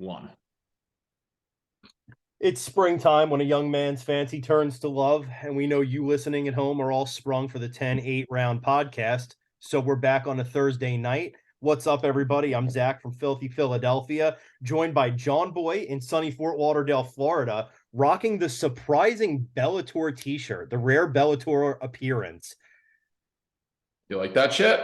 one. It's springtime when a young man's fancy turns to love, and we know you listening at home are all sprung for the 10-8 round podcast. So we're back on a Thursday night. What's up, everybody? I'm Zach from Filthy Philadelphia, joined by John Boy in sunny Fort Lauderdale, Florida, rocking the surprising Bellator t-shirt, the rare Bellator appearance. You like that shit?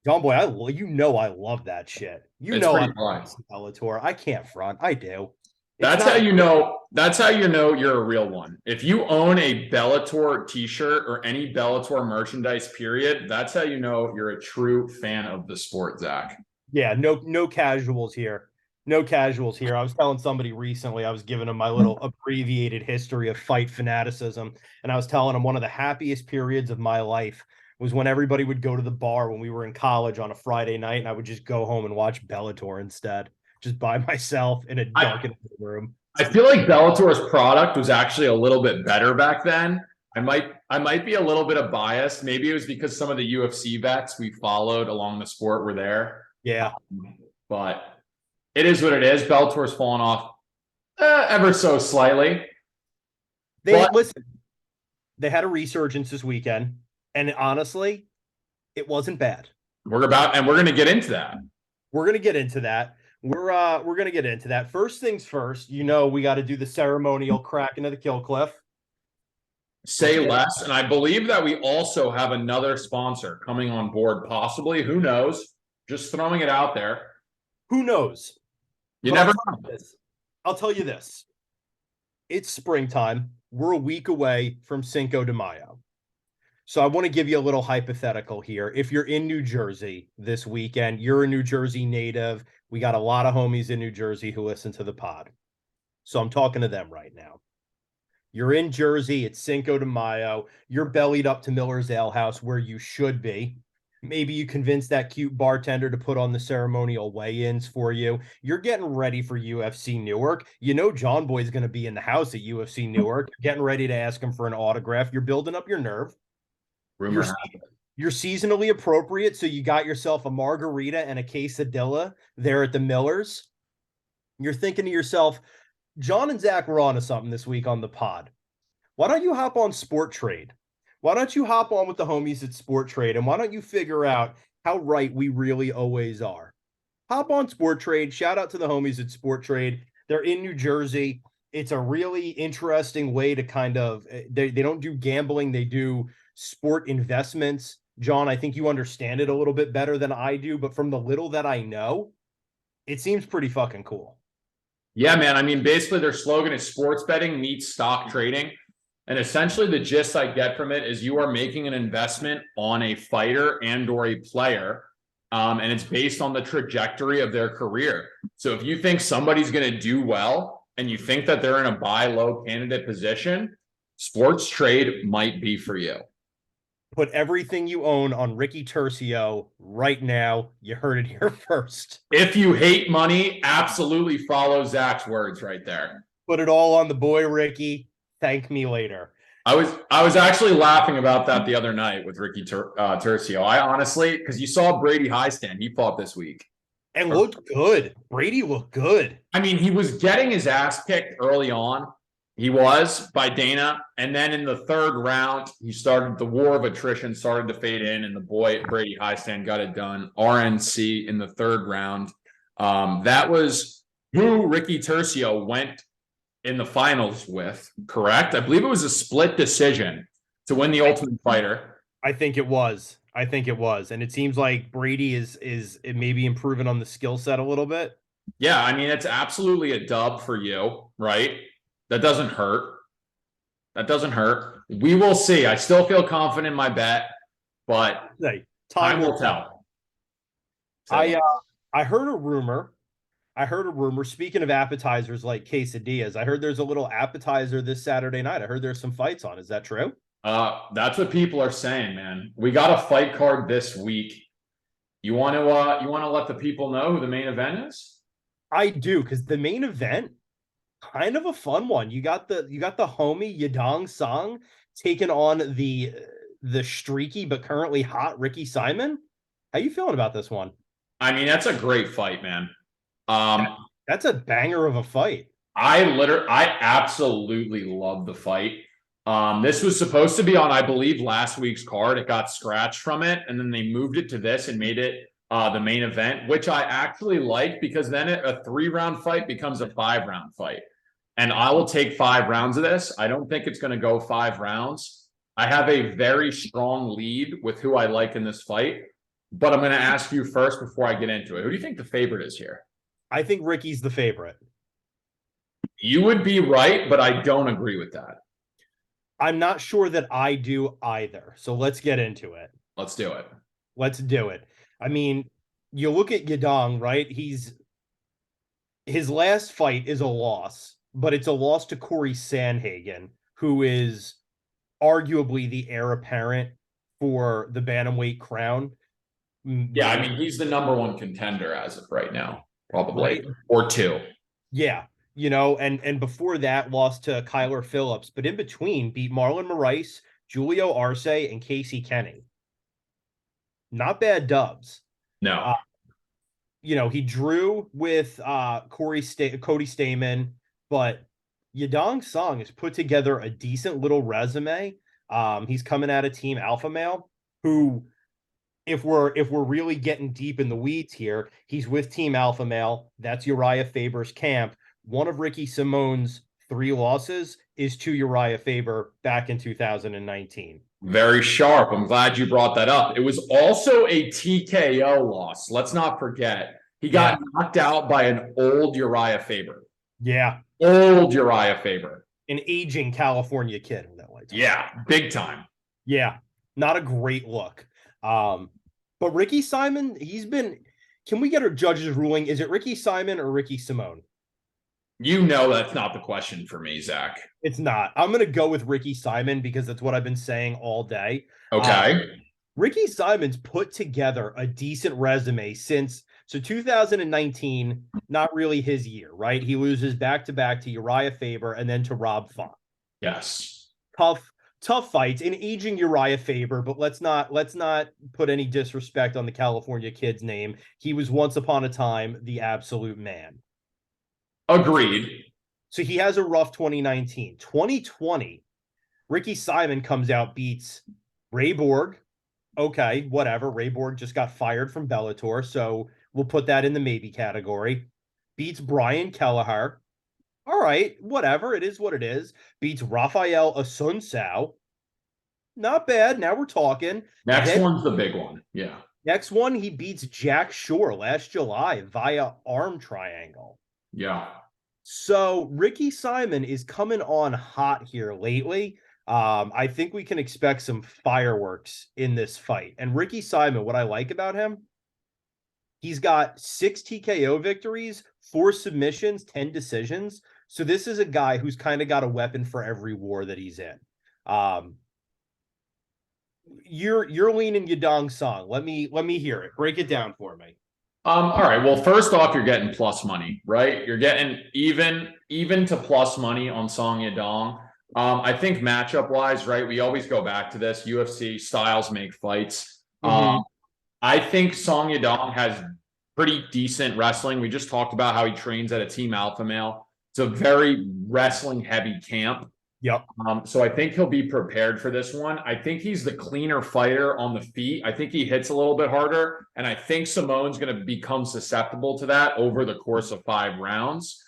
John Boy, I love that shit. It's pretty I fun. love Bellator. I can't front. I do. It's That's not how you know. That's how you know you're a real one. If you own a Bellator T-shirt or any Bellator merchandise, period, that's how you know you're a true fan of the sport, Zach. Yeah, no casuals here. No casuals here. I was telling somebody recently, I was giving them my little abbreviated history of fight fanaticism, and I was telling them one of the happiest periods of my life was when everybody would go to the bar when we were in college on a Friday night, and I would just go home and watch Bellator instead, just by myself in a darkened room. I feel like Bellator's product was actually a little bit better back then. I might be a little bit of bias. Maybe it was because some of the UFC vets we followed along the sport were there. Yeah. But it is what it is. Bellator's fallen off ever so slightly. Listen, they had a resurgence this weekend, and honestly, it wasn't bad. We're going to get into that. We're going to get into that. We're going to get into that. First things first, we got to do the ceremonial crack into the kill cliff. Say less. And I believe that we also have another sponsor coming on board, possibly. Who knows? Just throwing it out there. Who knows? You never know. I'll tell you this. It's springtime. We're a week away from Cinco de Mayo. So I want to give you a little hypothetical here. If you're in New Jersey this weekend, you're a New Jersey native. We got a lot of homies in New Jersey who listen to the pod. So I'm talking to them right now. You're in Jersey. It's Cinco de Mayo. You're bellied up to Miller's Ale House where you should be. Maybe you convince that cute bartender to put on the ceremonial weigh-ins for you. You're getting ready for UFC Newark. You know John Boy's going to be in the house at UFC Newark. You're getting ready to ask him for an autograph. You're building up your nerve. You're seasonally appropriate, so you got yourself a margarita and a quesadilla there at the Millers. You're thinking to yourself, John and Zach were onto something this week on the pod. Why don't you hop on Sport Trade? Why don't you hop on with the homies at Sport Trade, and why don't you figure out how right we really always are? Hop on Sport Trade. Shout out to the homies at Sport Trade. They're in New Jersey. It's a really interesting way to kind of, they don't do gambling. They do sport investments. John, I think you understand it a little bit better than I do, but from the little that I know, it seems pretty fucking cool. Yeah, man. I mean, basically their slogan is sports betting meets stock trading. And essentially the gist I get from it is you are making an investment on a fighter and or a player. And it's based on the trajectory of their career. So if you think somebody's going to do well and you think that they're in a buy low candidate position, Sports Trade might be for you. Put everything you own on Ricky Tercio right now. You heard it here first. If you hate money, absolutely follow Zach's words right there. Put it all on the boy, Ricky. Thank me later. I was actually laughing about that the other night with Ricky Tercio. I honestly, because you saw Brady Highstand, he fought this week. And looked good. Brady looked good. I mean, he was getting his ass kicked early on. He was by Dana. And then in the third round, the war of attrition started to fade in, and the boy, Brady Highstand, got it done. RNC in the third round. That was who Ricky Tercio went in the finals with, correct? I believe it was a split decision to win the Ultimate Fighter. I think it was. And it seems like Brady is maybe improving on the skill set a little bit. Yeah, I mean, it's absolutely a dub for you, right? That doesn't hurt. We will see. I still feel confident in my bet, but time will tell. I heard a rumor. Speaking of appetizers like quesadillas, I heard there's a little appetizer this Saturday night. I heard there's some fights on. Is that true? That's what people are saying, man. We got a fight card this week. You want to let the people know who the main event is? I do, because the main event, kind of a fun one. You got the homie Yadong Song taking on the streaky but currently hot Ricky Simon. How you feeling about this one? I mean, that's a great fight, man. That's a banger of a fight. I absolutely love the fight. This was supposed to be on, I believe, last week's card. It got scratched from it, and then they moved it to this and made it the main event, which I actually like because then a 3-round fight becomes a 5-round fight. And I will take 5 rounds of this. I don't think it's going to go 5 rounds. I have a very strong lead with who I like in this fight, but I'm going to ask you first before I get into it. Who do you think the favorite is here? I think Ricky's the favorite. You would be right, but I don't agree with that. I'm not sure that I do either. So let's get into it. Let's do it. Let's do it. I mean, you look at Yadong, right? His last fight is a loss, but it's a loss to Corey Sandhagen, who is arguably the heir apparent for the bantamweight crown. Yeah, I mean, he's the number one contender as of right now, probably, Right? or two. Yeah, and before that, lost to Kyler Phillips, but in between, beat Marlon Moraes, Julio Arce, and Casey Kenny. Not bad dubs. No. Uh, he drew with Cody Stamen, but Yadong Song has put together a decent little resume. He's coming out of Team Alpha Male, who, if we're really getting deep in the weeds here, he's with Team Alpha Male. That's Uriah Faber's camp. One of Ricky Simone's 3 losses is to Uriah Faber back in 2019. Very sharp. I'm glad you brought that up. It was also a TKO loss. Let's not forget. He got knocked out by an old Uriah Faber. Yeah. Old Uriah Faber. An aging California kid in that way. Yeah, big time. Yeah. Not a great look. But Ricky Simon, can we get a judge's ruling? Is it Ricky Simon or Ricky Simone? You know that's not the question for me, Zach. It's not. I'm going to go with Ricky Simon because that's what I've been saying all day. Okay. Ricky Simon's put together a decent resume since 2019, not really his year, right? He loses back-to-back to Uriah Faber and then to Rob Font. Yes. Tough fights in aging Uriah Faber, but let's not put any disrespect on the California kid's name. He was once upon a time the absolute man. Agreed. So he has a rough 2019. 2020, Ricky Simon comes out, beats Ray Borg. Okay, whatever. Ray Borg just got fired from Bellator, so we'll put that in the maybe category. Beats Brian Kelleher. All right, whatever. It is what it is. Beats Rafael Asuncao. Not bad. Now we're talking. Next one's the big one. Yeah. Next one, he beats Jack Shore last July via arm triangle. Yeah. So Ricky Simon is coming on hot here lately. I think we can expect some fireworks in this fight. And Ricky Simon, what I like about him, he's got 6 TKO victories, 4 submissions, 10 decisions. So this is a guy who's kind of got a weapon for every war that he's in. You're leaning Yadong Song. Let me hear it. Break it down for me. All right. Well, first off, you're getting plus money, right? You're getting even to plus money on Song Yadong. I think matchup wise, right? We always go back to this. UFC styles make fights. I think Song Yadong has pretty decent wrestling. We just talked about how he trains at a Team Alpha Male. It's a very wrestling heavy camp. Yep. So I think he'll be prepared for this one. I think he's the cleaner fighter on the feet. I think he hits a little bit harder. And I think Simone's going to become susceptible to that over the course of 5 rounds.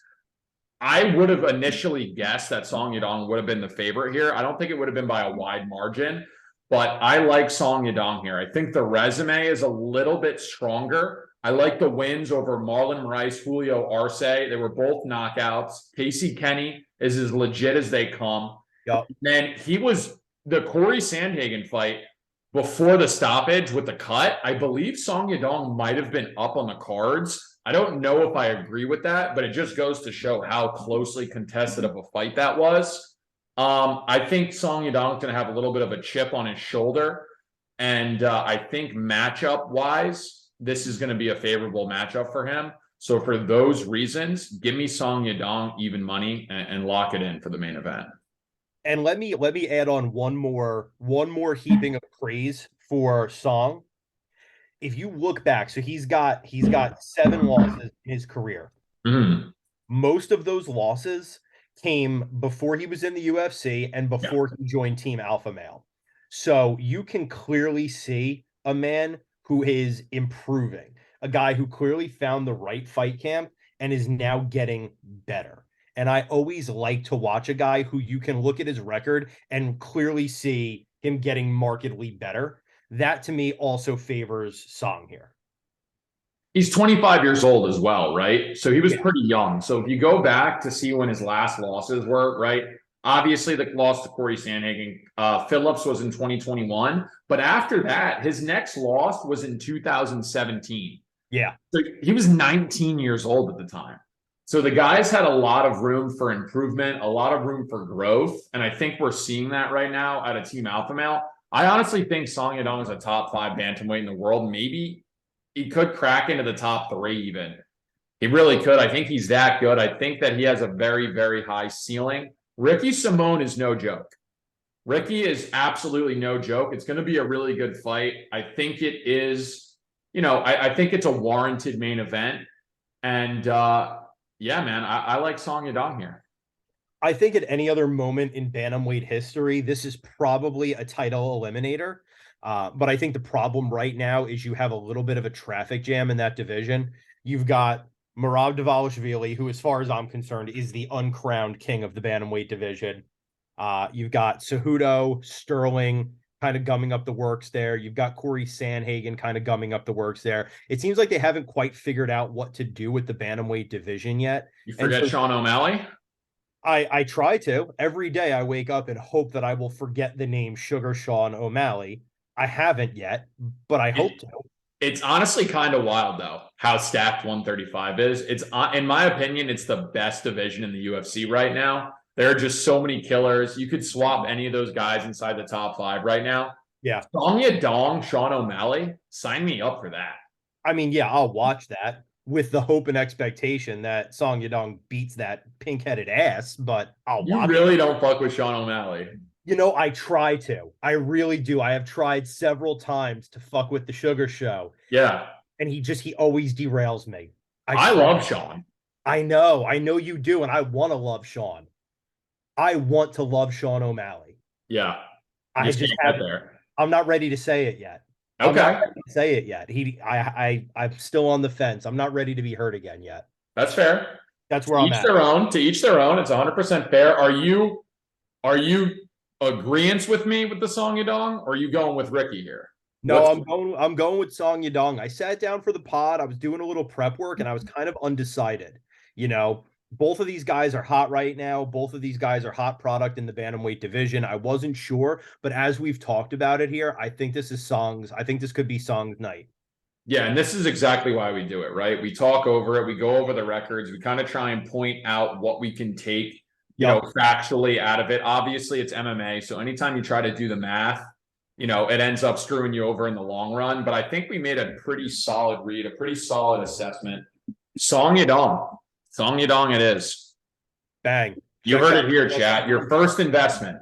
I would have initially guessed that Song Yadong would have been the favorite here. I don't think it would have been by a wide margin, but I like Song Yadong here. I think the resume is a little bit stronger. I like the wins over Marlon Moraes, Julio Arce. They were both knockouts. Casey Kenny is as legit as they come. Yep. Then he was the Corey Sandhagen fight before the stoppage with the cut. I believe Song Yadong might have been up on the cards. I don't know if I agree with that, but it just goes to show how closely contested of a fight that was. I think Song Yadong's going to have a little bit of a chip on his shoulder. And I think matchup-wise, this is going to be a favorable matchup for him. So for those reasons, give me Song Yadong even money and lock it in for the main event. And let me add on one more heaping of praise for Song. If you look back, so he's got 7 losses in his career. Mhm. Most of those losses came before he was in the UFC and Yeah. before he joined Team Alpha Male. So you can clearly see a man who is improving, a guy who clearly found the right fight camp and is now getting better. And I always like to watch a guy who you can look at his record and clearly see him getting markedly better. That to me also favors Song here. He's 25 years old as well, right? So he was Yeah. pretty young. So if you go back to see when his last losses were, right? Obviously, the loss to Corey Sandhagen, Phillips was in 2021. But after that, his next loss was in 2017. Yeah. So he was 19 years old at the time. So the guys had a lot of room for improvement, a lot of room for growth. And I think we're seeing that right now at a Team Alpha Male. I honestly think Song Yadong is a top 5 bantamweight in the world. Maybe he could crack into the top 3 even. He really could. I think he's that good. I think that he has a very, very high ceiling. Ricky Simone is no joke. Ricky is absolutely no joke. It's going to be a really good fight. I think it is, I think it's a warranted main event. And yeah, man, I like Song Yadong here. I think at any other moment in bantamweight history, this is probably a title eliminator. But I think the problem right now is you have a little bit of a traffic jam in that division. You've got Merab Dvalishvili, who, as far as I'm concerned, is the uncrowned king of the bantamweight division. You've got Cejudo, Sterling kind of gumming up the works there. You've got Corey Sandhagen kind of gumming up the works there. It seems like they haven't quite figured out what to do with the bantamweight division yet. You And forget so Sean O'Malley? I try to. Every day I wake up and hope that I will forget the name Sugar Sean O'Malley. I haven't yet, but I hope to. It's honestly kind of wild though how stacked 135 is. It's in my opinion, it's the best division in the UFC right now. There are just so many killers. You could swap any of those guys inside the top 5 right now. Yeah. Song Yadong, Sean O'Malley, sign me up for that. I mean, yeah, I'll watch that with the hope and expectation that Song Yadong beats that pink-headed ass, but I'll You watch really it. don't fuck with Sean O'Malley. I try to. I really do. I have tried several times to fuck with the Sugar Show, Yeah. and he always derails me. I love Sean. I know. I know you do, and I want to love Sean. I want to love Sean O'Malley. Yeah. You I just just can't get haven't. there. I'm not ready to say it yet. I'm not Okay. ready to say it yet. I'm still on the fence. I'm not ready to be hurt again yet. That's fair. That's To where I'm each at. their own. To each their own. It's 100% fair. Are you agreeance with me with the Song Yadong, or are you going with Ricky here? No, What's I'm going with Song Yadong. I sat down for the pod. I was doing a little prep work and I was kind of undecided. You know, both of these guys are hot right now. Both of these guys are hot product in the bantamweight division. I wasn't sure, but as we've talked about it here, I think this could be Song's night. Yeah, and this is exactly why we do it, right? We talk over it, we go over the records, we kind of try and point out what we can take, Yep. factually out of it. Obviously, it's MMA, so anytime you try to do the math, it ends up screwing you over in the long run. But I think we made a pretty solid read, a pretty solid assessment. Song Yadong. Song Yadong it is. Bang. You Check heard that. it here, chat. Your first investment.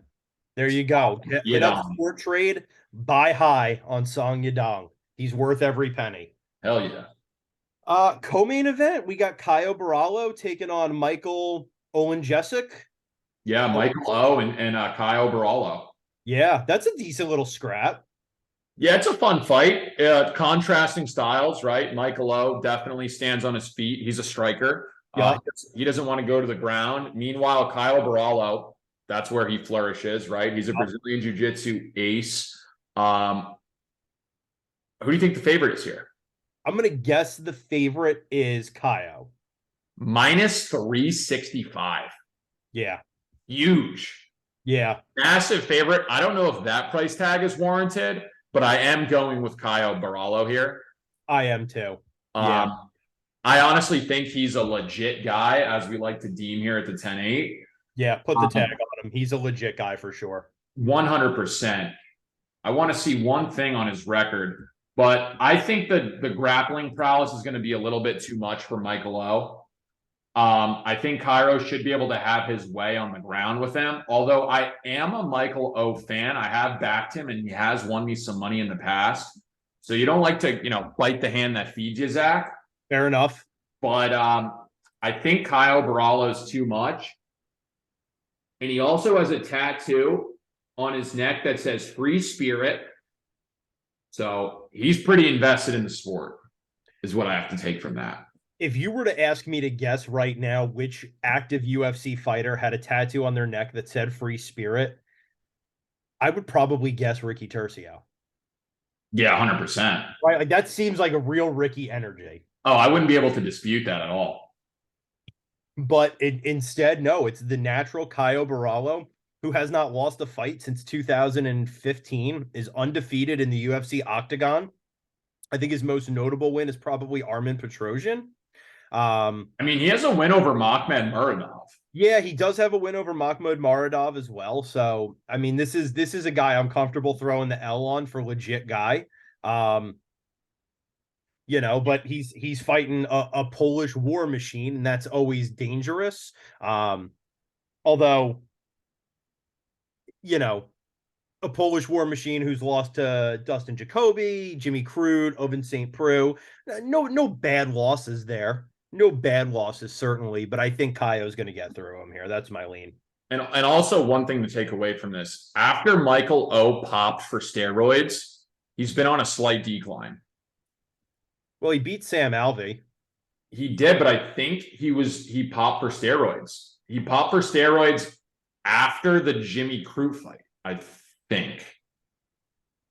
There you go. Hit up Yadong. Sport Trade, buy high on Song Yadong. He's worth every penny. Hell yeah. Co-main event, we got Caio Barallo taking on Michael Olenjesic. Yeah, Michael O and Kyle Barallo. Yeah, that's a decent little scrap. Yeah, it's a fun fight. Contrasting styles, right? Michael O definitely stands on his feet. He's a striker. Yeah. He doesn't want to go to the ground. Meanwhile, Kyle Barallo, that's where he flourishes, right? He's a Brazilian Jiu-Jitsu ace. Who do you think the favorite is here? I'm going to guess the favorite is Caio. Minus 365. Yeah. Huge. Yeah. Massive favorite. I don't know if that price tag is warranted, but I am going with Kyle Barallo here. I am too. Yeah. I honestly think he's a legit guy, as we like to deem here at the 10-8. Yeah, put the tag on him. He's a legit guy for sure. 100%. I want to see one thing on his record, but I think the grappling prowess is going to be a little bit too much for Michael O. I think Cairo should be able to have his way on the ground with him. Although I am a Michael O fan, I have backed him and he has won me some money in the past. So you don't like to, bite the hand that feeds you, Zach. Fair enough. But I I think Kyle Baralo's too much. And he also has a tattoo on his neck that says free spirit. So he's pretty invested in the sport, is what I have to take from that. If you were to ask me to guess right now which active UFC fighter had a tattoo on their neck that said free spirit, I would probably guess Ricky Tercio. Yeah, 100%. Right? Like that seems like a real Ricky energy. Oh, I wouldn't be able to dispute that at all. But instead, no, it's the natural Caio Baralo, who has not lost a fight since 2015, is undefeated in the UFC octagon. I think his most notable win is probably Armin Petrosian. I mean, he has a win over Makhmed Muradov. Yeah, he does have a win over Makhmud Muradov as well. So, I mean, this is a guy I'm comfortable throwing the L on for legit guy. Um, but he's fighting a Polish war machine, and that's always dangerous. Although, you know, a Polish war machine who's lost to Dustin Jacoby, Jimmy Crude, Oven St. Preux. No bad losses there. No bad losses, certainly, but I think Kaio's going to get through him here. That's my lean. And also one thing to take away from this, after Michael O popped for steroids, he's been on a slight decline. Well, he beat Sam Alvey. He did, but I think he popped for steroids. He popped for steroids after the Jimmy Crute fight, I think.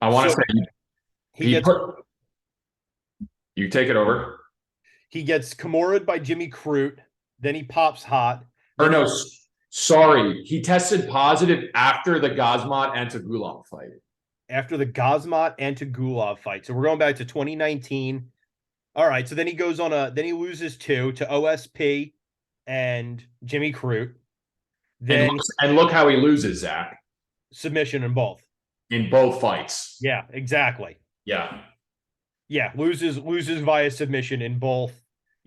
I want to say you take it over. He gets Kimura'd by Jimmy Crute, then he pops hot. Or no, sorry. He tested positive after the Gazmat Antagulov fight. After the Gazmat Antagulov fight. So we're going back to 2019. All right. So then he loses two to OSP and Jimmy Crute. Then and look how he loses, Zach. Submission in both. In both fights. Yeah, exactly. Yeah. Yeah, loses via submission in both.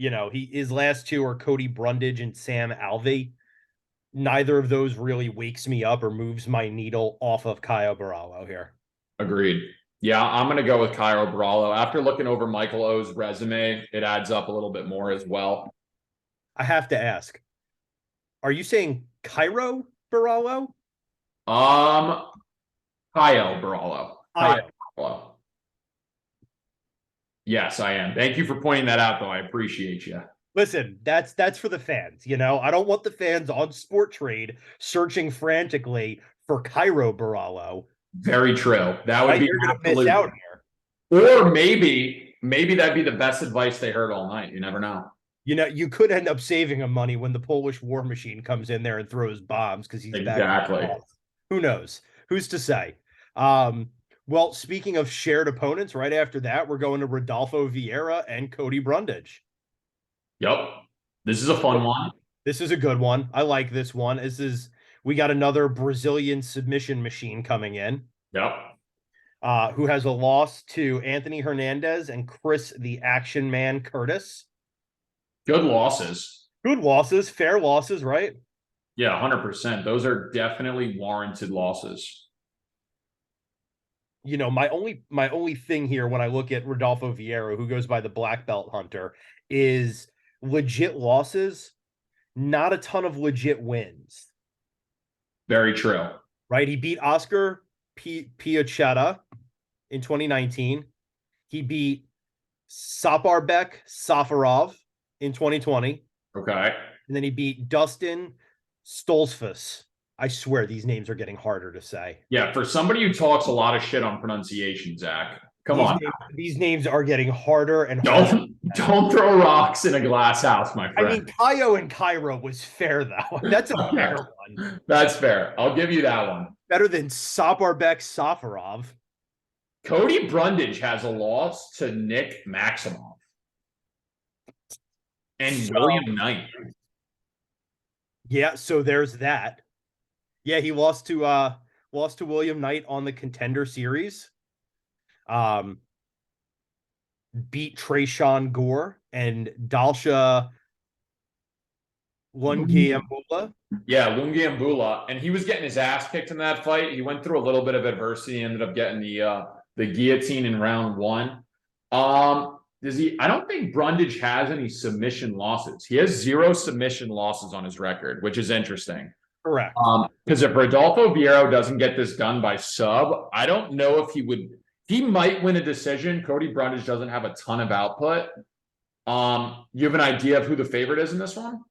His last two are Cody Brundage and Sam Alvey. Neither of those really wakes me up or moves my needle off of Caio Baralo here. Agreed. Yeah, I'm going to go with Caio Baralo. After looking over Michael O's resume, it adds up a little bit more as well. I have to ask, are you saying Caio Baralo? Caio Baralo. Caio Baralo. Yes, I am. Thank you for pointing that out, though. I appreciate you. Listen, that's for the fans. I don't want the fans on Sport Trade searching frantically for Caio Baralo. Very true. That would be you're going to miss out here. Or maybe that'd be the best advice they heard all night. You never know. You could end up saving him money when the Polish war machine comes in there and throws bombs because he's exactly. Back. Who knows? Who's to say? Well, speaking of shared opponents, right after that, we're going to Rodolfo Vieira and Cody Brundage. Yep. This is a fun one. This is a good one. I like this one. We got another Brazilian submission machine coming in. Yep. Who has a loss to Anthony Hernandez and Chris the Action Man Curtis. Good losses. Good losses. Fair losses, right? Yeah, 100%. Those are definitely warranted losses. My only thing here when I look at Rodolfo Vieira, who goes by the Black Belt Hunter, is legit losses, not a ton of legit wins. Very true. Right? He beat Oscar Piachetta in 2019. He beat Saparbek Safarov in 2020. Okay. And then he beat Dustin Stolzfus. I swear these names are getting harder to say. Yeah, for somebody who talks a lot of shit on pronunciation, Zach. Come on. These names are getting harder and harder. Don't throw rocks in a glass house, my friend. I mean, Caio and Cairo was fair, though. That's a fair one. That's fair. I'll give you that one. Better than Saparbek Safarov. Cody Brundage has a loss to Nick Maximov. And William Knight. Yeah, so there's that. Yeah, he lost to William Knight on the Contender Series. Beat Trayshawn Gore and Dalsha Lungiambula. Yeah, Lungiambula. And he was getting his ass kicked in that fight. He went through a little bit of adversity, ended up getting the guillotine in round one. does he? I don't think Brundage has any submission losses. He has 0 submission losses on his record, which is interesting. Correct. Because if Rodolfo Vieira doesn't get this done by sub, I don't know if he would. He might win a decision. Cody Brundage doesn't have a ton of output. You have an idea of who the favorite is in this one?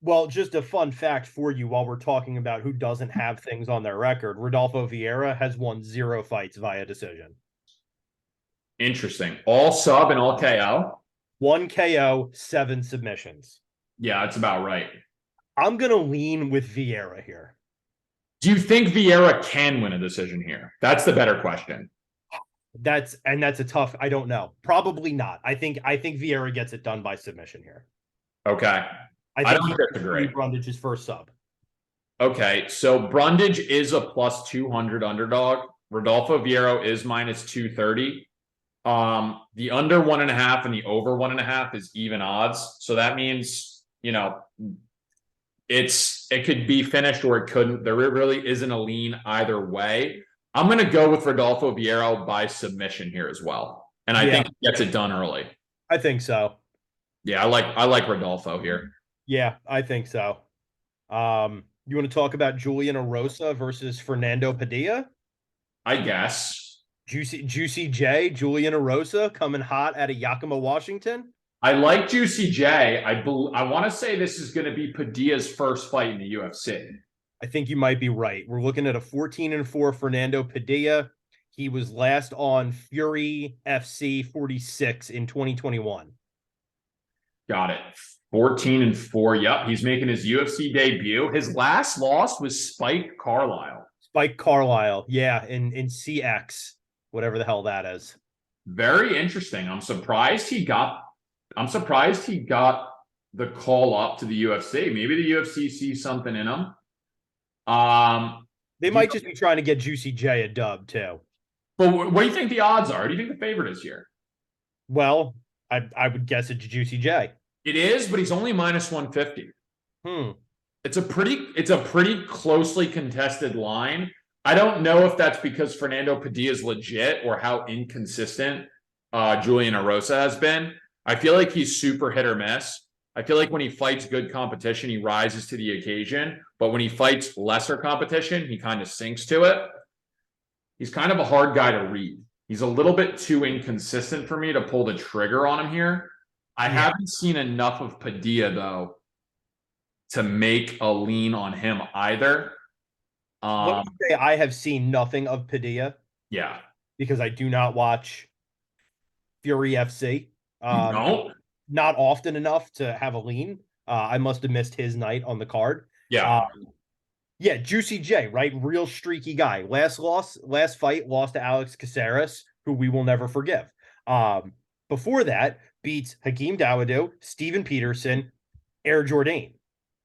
Well, just a fun fact for you while we're talking about who doesn't have things on their record. Rodolfo Vieira has won 0 fights via decision. Interesting. All sub and all KO? 1 KO, 7 submissions. Yeah, that's about right. I'm going to lean with Vieira here. Do you think Vieira can win a decision here? That's the better question. That's a tough, I don't know. Probably not. I think Vieira gets it done by submission here. Okay. I don't disagree. Brundage's first sub. Okay, so Brundage is a plus 200 underdog. Rodolfo Vieira is minus 230. The under 1.5 and the over 1.5 is even odds. So that means, it could be finished or it couldn't. There really isn't a lean either way. I'm going to go with Rodolfo Vieira by submission here as well. And I think he gets it done early. I think so. Yeah, I like Rodolfo here. Yeah, I think so. You want to talk about Julian Erosa versus Fernando Padilla? I guess. Juicy J, Julian Erosa coming hot out of Yakima, Washington. I like Juicy J. I want to say this is going to be Padilla's first fight in the UFC. I think you might be right. We're looking at a 14-4 Fernando Padilla. He was last on Fury FC 46 in 2021. Got it. 14-4. Yep, he's making his UFC debut. His last loss was Spike Carlisle. Spike Carlisle, yeah, in CX, whatever the hell that is. Very interesting. I'm surprised he got the call up to the UFC. Maybe the UFC sees something in him. They might just be trying to get Juicy J a dub too. But what do you think the odds are? Who do you think the favorite is here? Well, I would guess it's Juicy J. It is, but he's only minus 150. It's a pretty closely contested line. I don't know if that's because Fernando Padilla is legit or how inconsistent Julian Erosa has been. I feel like he's super hit or miss. I feel like when he fights good competition, he rises to the occasion. But when he fights lesser competition, he kind of sinks to it. He's kind of a hard guy to read. He's a little bit too inconsistent for me to pull the trigger on him here. I haven't seen enough of Padilla, though, to make a lean on him either. Let me say I have seen nothing of Padilla. Yeah. Because I do not watch Fury FC. No? Not often enough to have a lean. I must have missed his night on the card. Yeah. Juicy J, right? Real streaky guy. Last fight, lost to Alex Caceres, who we will never forgive. Before that, beats Hakeem Dawodu, Steven Peterson, Air Jordan.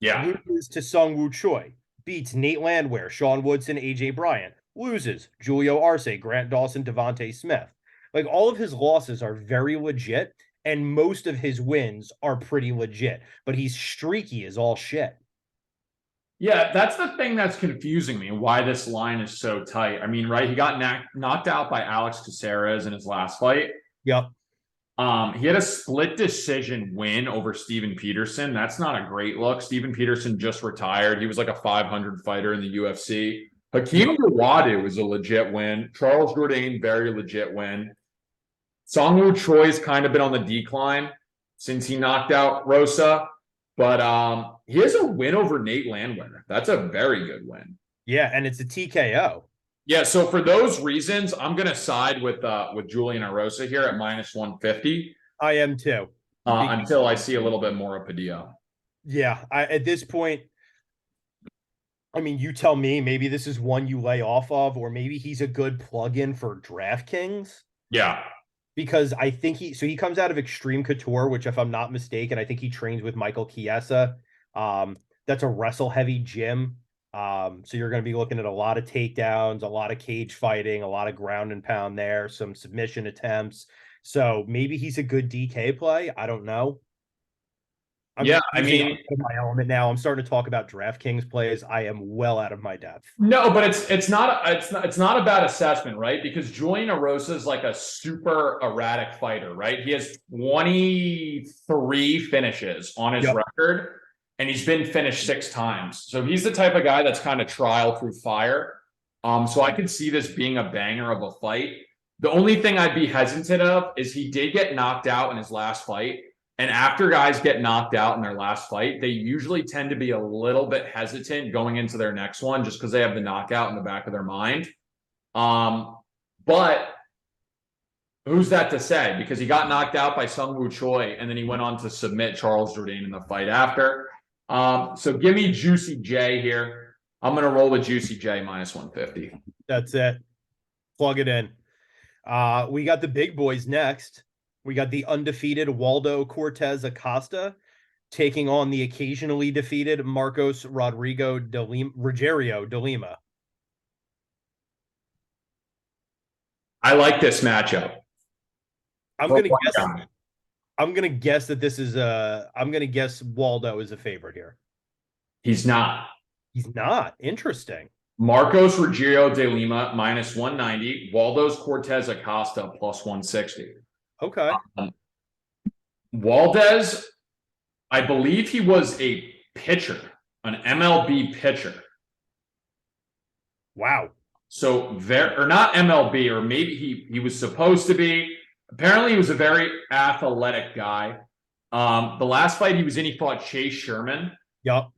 Yeah. Loses to Sung Woo Choi. Beats Nate Landwehr, Sean Woodson, AJ Bryant. Loses Julio Arce, Grant Dawson, Devontae Smith. Like, all of his losses are very legit, and most of his wins are pretty legit. But he's streaky as all shit. Yeah, that's the thing that's confusing me, why this line is so tight. I mean, right, he got knocked out by Alex Caceres in his last fight. Yep. He had a split decision win over Steven Peterson. That's not a great look. Steven Peterson just retired. He was like a 500 fighter in the UFC. Hakeem Dawodu was a legit win. Charles Jourdain, very legit win. Songwoo Choi's kind of been on the decline since he knocked out Rosa. But he has a win over Nate Landwehr. That's a very good win. Yeah, and it's a TKO. Yeah, so for those reasons, I'm going to side with Julian Erosa here at minus 150. I am too. Until I see a little bit more of Padilla. Yeah, at this point, I mean, you tell me, maybe this is one you lay off of, or maybe he's a good plug-in for DraftKings. Yeah. Because I think he comes out of Extreme Couture, which, if I'm not mistaken, I think he trains with Michael Chiesa. That's a wrestle-heavy gym. So you're going to be looking at a lot of takedowns, a lot of cage fighting, a lot of ground and pound there, some submission attempts. So maybe he's a good DK play. I don't know. I'm Yeah, I using mean, out of my element now. I'm starting to talk about DraftKings plays. I am well out of my depth. no, but it's not a bad assessment, right? Because Julian Erosa is like a super erratic fighter, right? He has 23 finishes on his Yep. record, and he's been finished 6 times. So he's the type of guy that's kind of trial through fire. So I can see this being a banger of a fight. The only thing I'd be hesitant of is he did get knocked out in his last fight. And after guys get knocked out in their last fight, they usually tend to be a little bit hesitant going into their next one just because they have the knockout in the back of their mind. But who's that to say? Because he got knocked out by Sung Woo Choi, and then he went on to submit Charles Jourdain in the fight after. So give me Juicy J here. I'm going to roll with Juicy J minus 150. That's it. Plug it in. We got the big boys next. We got the undefeated Waldo Cortez Acosta taking on the occasionally defeated Marcos Rogerio de Lima. I like this matchup. I'm gonna guess that this is I'm gonna guess Waldo is a favorite here. He's not. He's not. Interesting. Marcos Rogerio de Lima minus 190. Waldo's Cortez Acosta plus 160. Okay. Waldez, I believe he was a pitcher, an MLB pitcher. Wow. So or not MLB, or maybe he was supposed to be. Apparently, he was a very athletic guy. The last fight he was in, he fought Chase Sherman. Yep.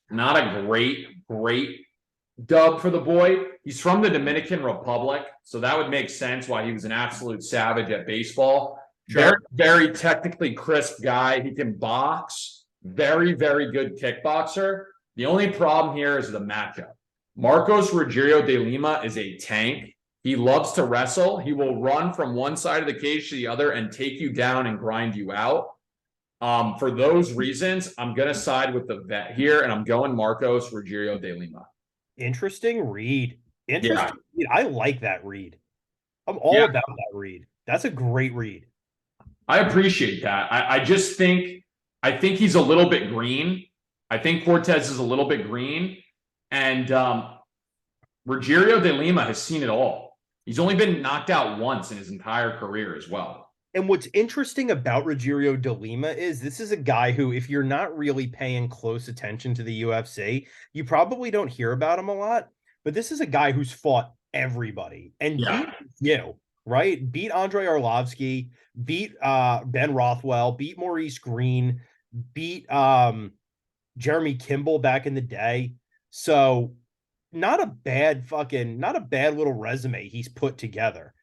Not a great dub for the boy. He's from the Dominican Republic, so that would make sense why he was an absolute savage at baseball. Sure. Very, very technically crisp guy. He can box. Very, very good kickboxer. The only problem here is the matchup. Marcos Rogerio de Lima is a tank. He loves to wrestle. He will run from one side of the cage to the other and take you down and grind you out. For those reasons, I'm going to side with the vet here, and I'm going Marcos Rogerio de Lima. Interesting read. Interesting. Yeah. I like that read. I'm all about that read. That's a great read. I appreciate that. I just think he's a little bit green. I think Cortez is a little bit green. And Rogerio de Lima has seen it all. He's only been knocked out once in his entire career as well. And what's interesting about Rogerio de Lima is this is a guy who, if you're not really paying close attention to the UFC, you probably don't hear about him a lot. But this is a guy who's fought everybody and beat right? Beat Andrei Arlovsky, beat Ben Rothwell, beat Maurice Green, beat Jeremy Kimball back in the day. So not a bad little resume he's put together.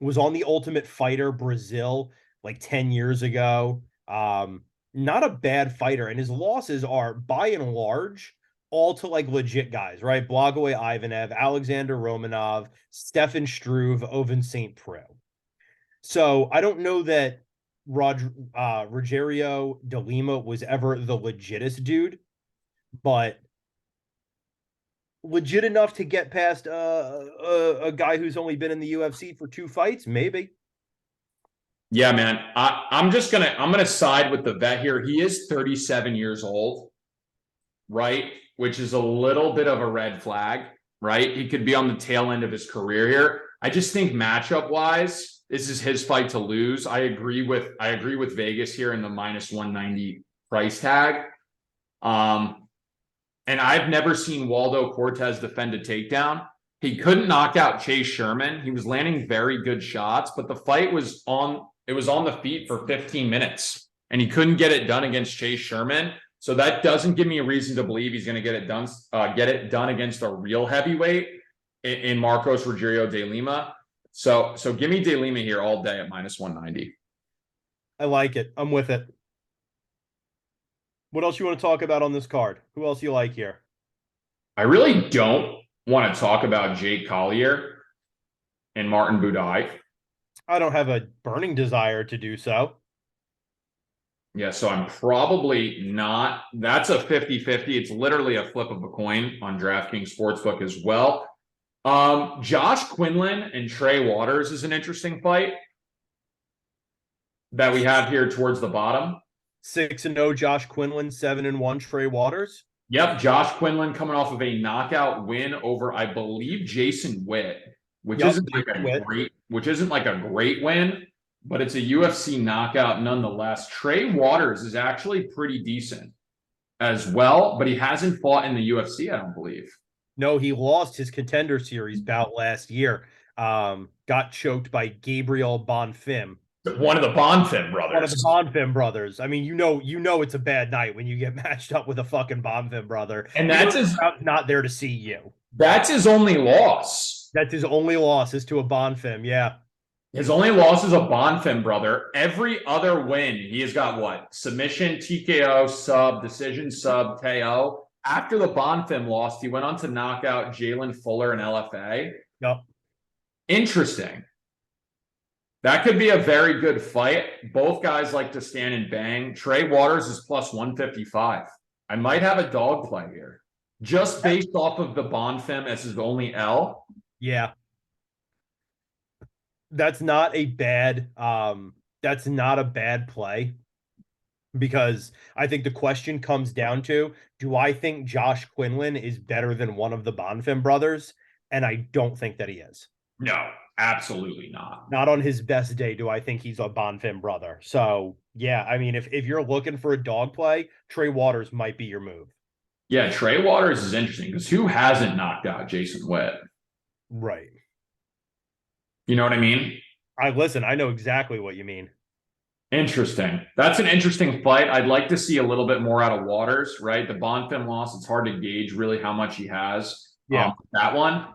Was on the Ultimate Fighter Brazil like 10 years ago. Not a bad fighter. And his losses are by and large all to like legit guys, right? Blagoy Ivanov, Alexander Romanov, Stefan Struve, Oven St. Preux. So I don't know that Rogerio de Lima was ever the legitest dude, but legit enough to get past a guy who's only been in the UFC for 2 fights, maybe. Yeah, man. I'm gonna side with the vet here. He is 37 years old, right? Which is a little bit of a red flag, right? He could be on the tail end of his career here. I just think matchup wise, this is his fight to lose. I agree with Vegas here in the minus 190 price tag. And I've never seen Waldo Cortez defend a takedown. He couldn't knock out Chase Sherman. He was landing very good shots, but the fight was on the feet for 15 minutes, and he couldn't get it done against Chase Sherman. So that doesn't give me a reason to believe he's going to get it done against a real heavyweight in Marcos Rogerio de Lima. So give me de Lima here all day at minus 190. I like it. I'm with it. What else you want to talk about on this card? Who else you like here? I really don't want to talk about Jake Collier and Martin Buday. I don't have a burning desire to do so. Yeah, so I'm probably not. That's a 50-50. It's literally a flip of a coin on DraftKings Sportsbook as well. Josh Quinlan and Trey Waters is an interesting fight that we have here towards the bottom. 6-0 Josh Quinlan, 7-1 Trey Waters. Yep, Josh Quinlan coming off of a knockout win over, I believe, Jason Witt, which Yep, isn't like Jason Witt. which isn't like a great win, but it's a UFC knockout nonetheless. Trey Waters is actually pretty decent as well, but he hasn't fought in the UFC, I don't believe. No, he lost his Contender Series bout last year. Got choked by Gabriel Bonfim. One of the Bonfim One of the brothers. Bonfim brothers. I mean, you know it's a bad night when you get matched up with a fucking Bonfim brother. And You know that's the his crowd's not there to see you. that's his only loss. That's his only loss is to a Bonfim. Yeah. His only loss is a Bonfim brother. Every other win, he has got what? Submission, TKO, sub, decision, sub, KO. After the Bonfim loss, he went on to knock out Jalen Fuller and LFA. Yep. Interesting. That could be a very good fight. Both guys like to stand and bang. Trey Waters is plus 155. I might have a dog play here. Just based off of the Bonfim as his only L. Yeah. That's not a bad play, because I think the question comes down to, do I think Josh Quinlan is better than one of the Bonfim brothers? And I don't think that he is. No, absolutely not. Not on his best day do I think he's a Bonfim brother. So, yeah, I mean, if you're looking for a dog play, Trey Waters might be your move. Yeah, Trey Waters is interesting because who hasn't knocked out Jason Witt? Right. You know what I mean? I know exactly what you mean. Interesting. That's an interesting fight. I'd like to see a little bit more out of Waters, right? The Bonfim loss, it's hard to gauge really how much he has. Yeah. That one.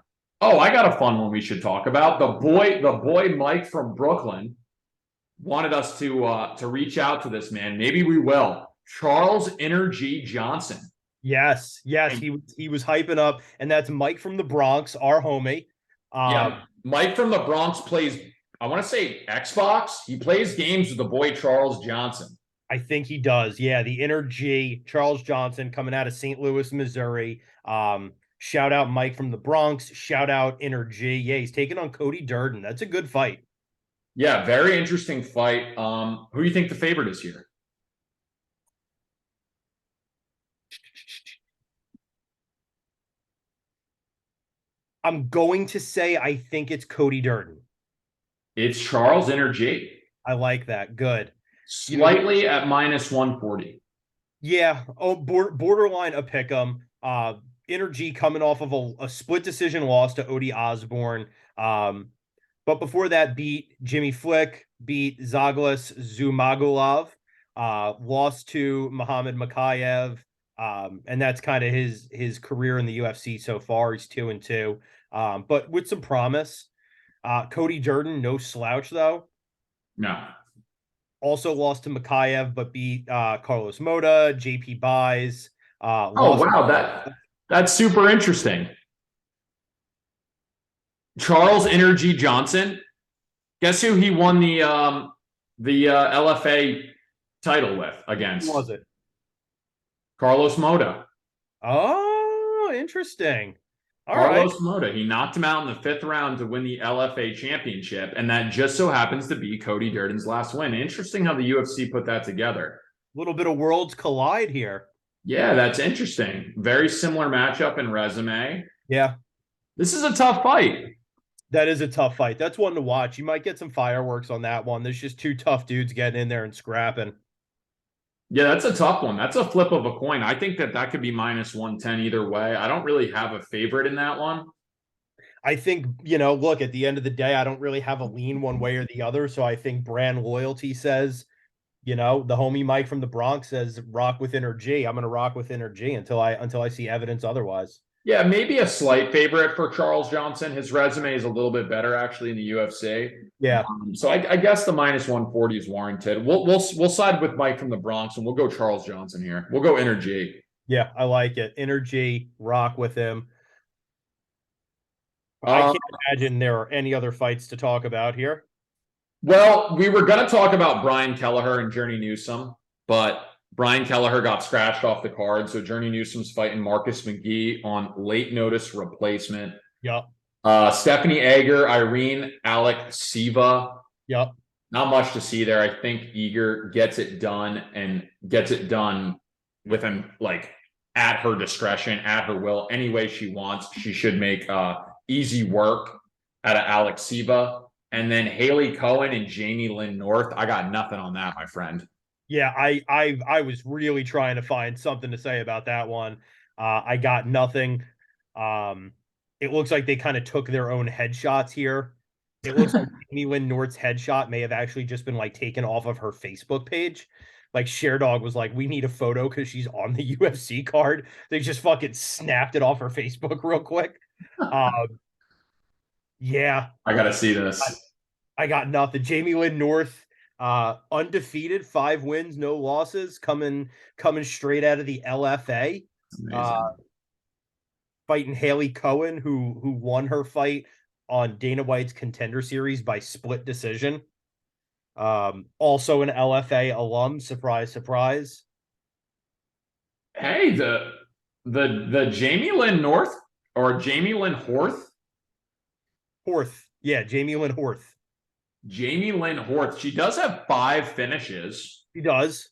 Oh, I got a fun one we should talk about. The boy Mike from Brooklyn wanted us to reach out to this man. Maybe we will. Charles Energy Johnson. Yes, he was hyping up, and that's Mike from the Bronx, our homie. Yeah, Mike from the Bronx plays, I want to say Xbox. He plays games with the boy Charles Johnson. I think he does. Yeah, the Energy, Charles Johnson coming out of St. Louis, Missouri. Shout out Mike from the Bronx. Shout out Energy. Yeah, he's taking on Cody Durden. That's a good fight. Yeah, very interesting fight. Who do you think the favorite is here? I'm going to say I think it's Cody Durden. It's Charles Energy. I like that. Good. Slightly at minus 140. Yeah. Oh, borderline a pick 'em. Energy coming off of a split decision loss to Odie Osborne. But before that, beat Jimmy Flick, beat Zaglas Zumagulov, lost to Muhammad Makayev. And that's kind of his career in the UFC so far. He's 2-2. But with some promise. Cody Durden, no slouch though. No. Also lost to Makayev, but beat Carlos Mota, JP Buys. Oh wow, that's super interesting. Charles Energy Johnson. Guess who he won the LFA title with against? Who was it? Carlos Mota. Oh, interesting. All Carlos right. Mota. He knocked him out in the 5th round to win the LFA championship, and that just so happens to be Cody Durden's last win. Interesting how the UFC put that together. A little bit of worlds collide here. Yeah, that's interesting. Very similar matchup and resume. Yeah. This is a tough fight. That is a tough fight. That's one to watch. You might get some fireworks on that one. There's just two tough dudes getting in there and scrapping. Yeah, that's a tough one. That's a flip of a coin. I think that could be minus 110 either way. I don't really have a favorite in that one. I think, look, at the end of the day, I don't really have a lean one way or the other. So I think brand loyalty says, the homie Mike from the Bronx says, rock with Energy. I'm going to rock with Energy until I see evidence otherwise. Yeah, maybe a slight favorite for Charles Johnson. His resume is a little bit better actually in the UFC. Yeah. So I guess the minus 140 is warranted. We'll side with Mike from the Bronx and we'll go Charles Johnson here. We'll go Energy. Yeah, I like it. Energy, rock with him. I can't imagine there are any other fights to talk about here. Well, we were going to talk about Brian Kelleher and Journey Newsome, but Brian Kelleher got scratched off the card. So Journey Newsome's fighting Marcus McGee on late notice replacement. Yep. Stephanie Egger, Irene Alexieva. Yep. Not much to see there. I think Eager gets it done and gets it done with him like at her discretion, at her will, any way she wants. She should make easy work out of Alex Siva. And then Haley Cohen and Jamie Lynn North. I got nothing on that, my friend. Yeah, I was really trying to find something to say about that one. I got nothing. It looks like they kind of took their own headshots here. It looks like Amy Lynn North's headshot may have actually just been like taken off of her Facebook page. Like ShareDog was like, we need a photo because she's on the UFC card. They just fucking snapped it off her Facebook real quick. Yeah, I got to see this. I got nothing. Jamie Lynn North, undefeated, 5 wins, no losses, coming straight out of the LFA. Amazing. Fighting Haley Cohen, who won her fight on Dana White's Contender Series by split decision. Also an LFA alum. Surprise, surprise. Hey, the Jamie Lynn North or Jamie Lynn Horth. Horth, yeah, Jamie Lynn Horth. Jamie Lynn Horth. She does have 5 finishes. He does.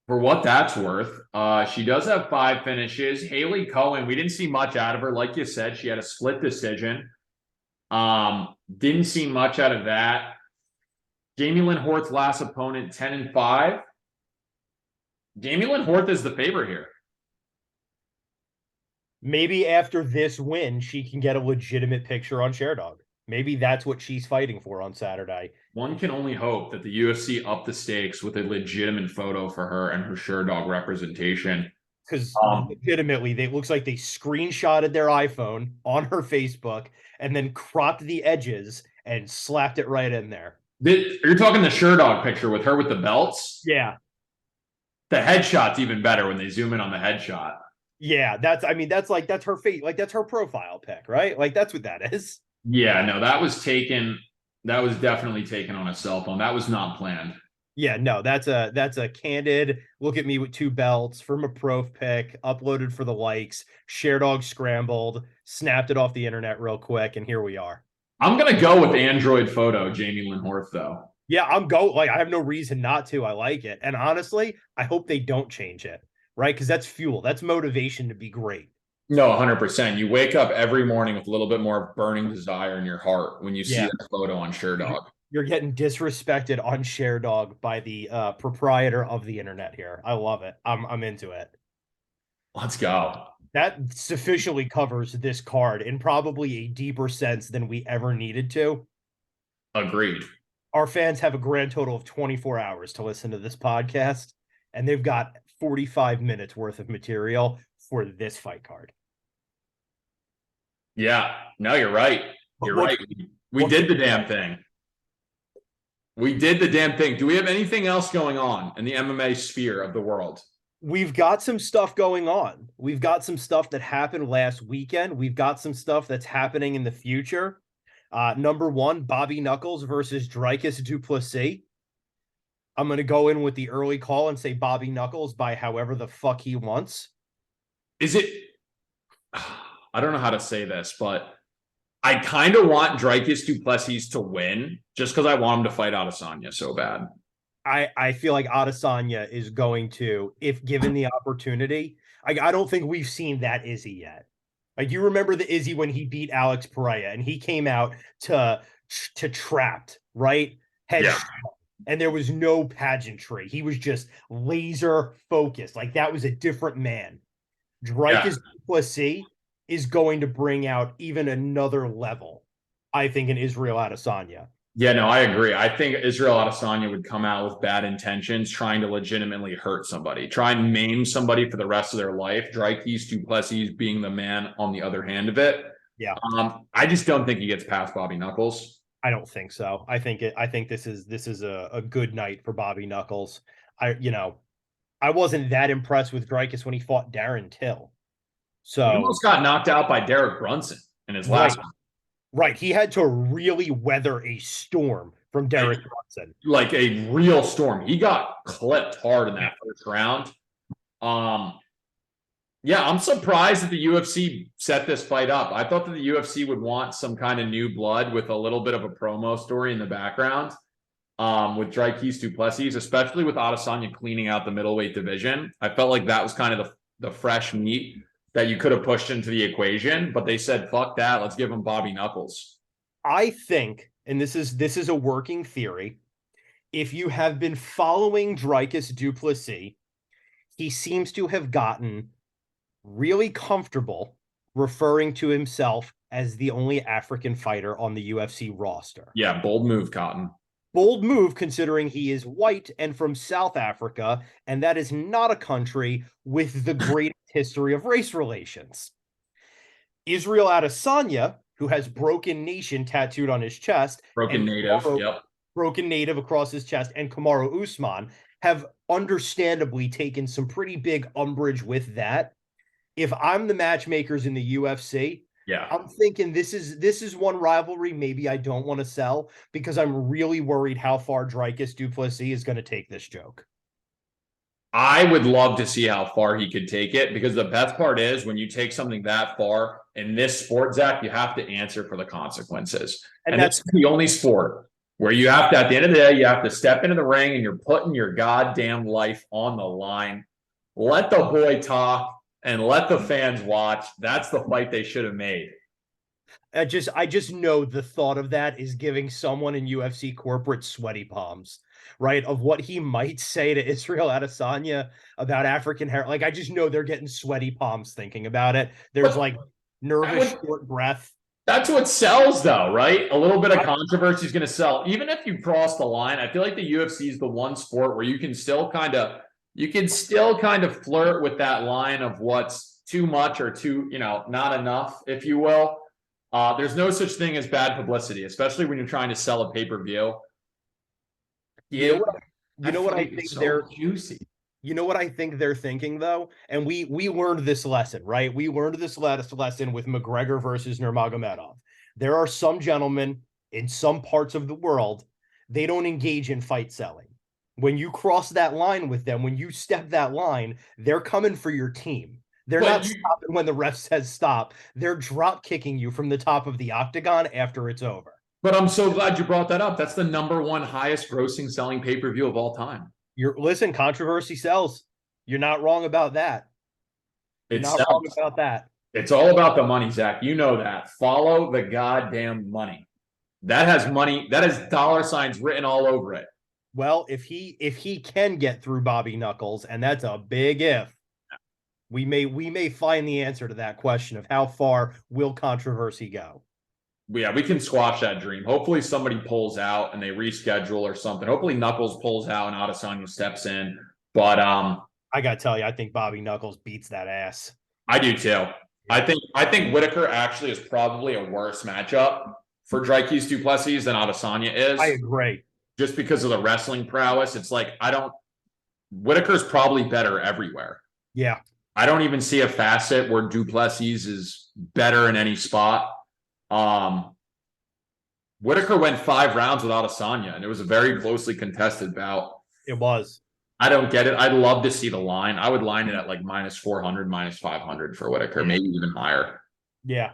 For what that's worth. She does have 5 finishes. Haley Cohen, we didn't see much out of her. Like you said, she had a split decision. Didn't see much out of that. Jamie Lynn Horth's last opponent, 10-5. Jamie Lynn Horth is the favorite here. Maybe after this win, she can get a legitimate picture on ShareDog. Maybe that's what she's fighting for on Saturday. One can only hope that the UFC upped the stakes with a legitimate photo for her and her ShareDog representation. Because legitimately, it looks like they screenshotted their iPhone on her Facebook and then cropped the edges and slapped it right in there. You're talking the ShareDog picture with her with the belts? Yeah. The headshot's even better when they zoom in on the headshot. Yeah, that's her face, like that's her profile pic, right? Like that's what that is. Yeah, no, that was definitely taken on a cell phone. That was not planned. Yeah, no, that's a candid look at me with 2 belts from a prof pic, uploaded for the likes, ShareDog scrambled, snapped it off the internet real quick, and here we are. I'm gonna go with Android photo, like Jamie Lynn Horth, though. Yeah, I have no reason not to. I like it. And honestly, I hope they don't change it, right? Because that's fuel. That's motivation to be great. No, 100%. You wake up every morning with a little bit more burning desire in your heart when you see that photo on ShareDog. You're getting disrespected on ShareDog by the proprietor of the internet here. I love it. I'm into it. Let's go. That sufficiently covers this card in probably a deeper sense than we ever needed to. Agreed. Our fans have a grand total of 24 hours to listen to this podcast, and they've got 45 minutes worth of material for this fight card. Yeah, no, you're right. You're right. We did the damn thing. We did the damn thing. Do we have anything else going on in the MMA sphere of the world? We've got some stuff going on. We've got some stuff that happened last weekend. We've got some stuff that's happening in the future. Number one, Bobby Knuckles versus Dricus du Plessis. I'm going to go in with the early call and say Bobby Knuckles by however the fuck he wants. Is it? I don't know how to say this, but I kind of want Dricus du Plessis to win just because I want him to fight Adesanya so bad. I feel like Adesanya is going to, if given the opportunity. I don't think we've seen that Izzy yet. Like, you remember the Izzy when he beat Alex Pereira and he came out to Trapped, right? And there was no pageantry. He was just laser focused. Like, that was a different man. Dricus du Plessis is going to bring out even another level, I think, in Israel Adesanya. Yeah, no, I agree. I think Israel Adesanya would come out with bad intentions, trying to legitimately hurt somebody, try and maim somebody for the rest of their life. Dricus du Plessis being the man on the other hand of it. Yeah. I just don't think he gets past Bobby Knuckles. I don't think so. I think this is a good night for Bobby Knuckles. I wasn't that impressed with Dricus when he fought Darren Till. So he almost got knocked out by Derek Brunson in his last one. Right. He had to really weather a storm from Derek Brunson. Like a real storm. He got clipped hard in that first round. Yeah, I'm surprised that the UFC set this fight up. I thought that the UFC would want some kind of new blood with a little bit of a promo story in the background. with Dricus Du Plessis, especially with Adesanya cleaning out the middleweight division. I felt like that was kind of the fresh meat that you could have pushed into the equation, but they said, fuck that, let's give him Bobby Knuckles. I think, and this is a working theory, if you have been following Dricus Du Plessis, he seems to have gotten really comfortable referring to himself as the only African fighter on the UFC roster. Yeah, bold move, Cotton. Bold move considering he is white and from South Africa, and that is not a country with the greatest history of race relations. Israel Adesanya, who has Broken Nation tattooed on his chest, Broken native, yep. Broken Native across his chest, and Kamaru Usman have understandably taken some pretty big umbrage with that. If I'm the matchmakers in the UFC, yeah, I'm thinking this is one rivalry maybe I don't want to sell because I'm really worried how far Dricus Du Plessis is going to take this joke. I would love to see how far he could take it, because the best part is when you take something that far in this sport, Zach, you have to answer for the consequences. And that's the only sport where you have to, at the end of the day, you have to step into the ring and you're putting your goddamn life on the line. Let the boy talk and let the fans watch. That's the fight they should have made. I just know the thought of that is giving someone in UFC corporate sweaty palms, right? Of what he might say to Israel Adesanya about African hair. Like, I just know they're getting sweaty palms thinking about it. There's like nervous short breath. That's what sells, though, right? A little bit of controversy is going to sell. Even if you cross the line, I feel like the UFC is the one sport where you can still kind of flirt with that line of what's too much or too, not enough, if you will. There's no such thing as bad publicity, especially when you're trying to sell a pay-per-view. You know what I think they're juicy. You know what I think they're thinking, though? And we learned this lesson, right? We learned this lesson with McGregor versus Nurmagomedov. There are some gentlemen in some parts of the world, they don't engage in fight selling. When you cross that line with them, when you step that line, they're coming for your team. They're not stopping when the ref says stop. They're drop kicking you from the top of the octagon after it's over. But I'm so glad you brought that up. That's the #1 highest grossing selling pay-per-view of all time. Listen, controversy sells. You're not wrong about that. You're not wrong about that. It's all about the money, Zach. You know that. Follow the goddamn money. That has money. That has dollar signs written all over it. Well, if he can get through Bobby Knuckles, and that's a big if, we may find the answer to that question of how far will controversy go. Yeah, we can squash that dream. Hopefully somebody pulls out and they reschedule or something. Hopefully Knuckles pulls out and Adesanya steps in. But I gotta tell you, I think Bobby Knuckles beats that ass. I do too. Yeah. I think Whitaker actually is probably a worse matchup for Dricus Du Plessis than Adesanya is. I agree. Just because of the wrestling prowess. It's like Whitaker's probably better everywhere. Yeah. I don't even see a facet where Du Plessis is better in any spot. Whitaker went 5 rounds with Adesanya, and it was a very closely contested bout. It was. I don't get it. I'd love to see the line. I would line it at like -400, -500 for Whitaker, maybe even higher. Yeah.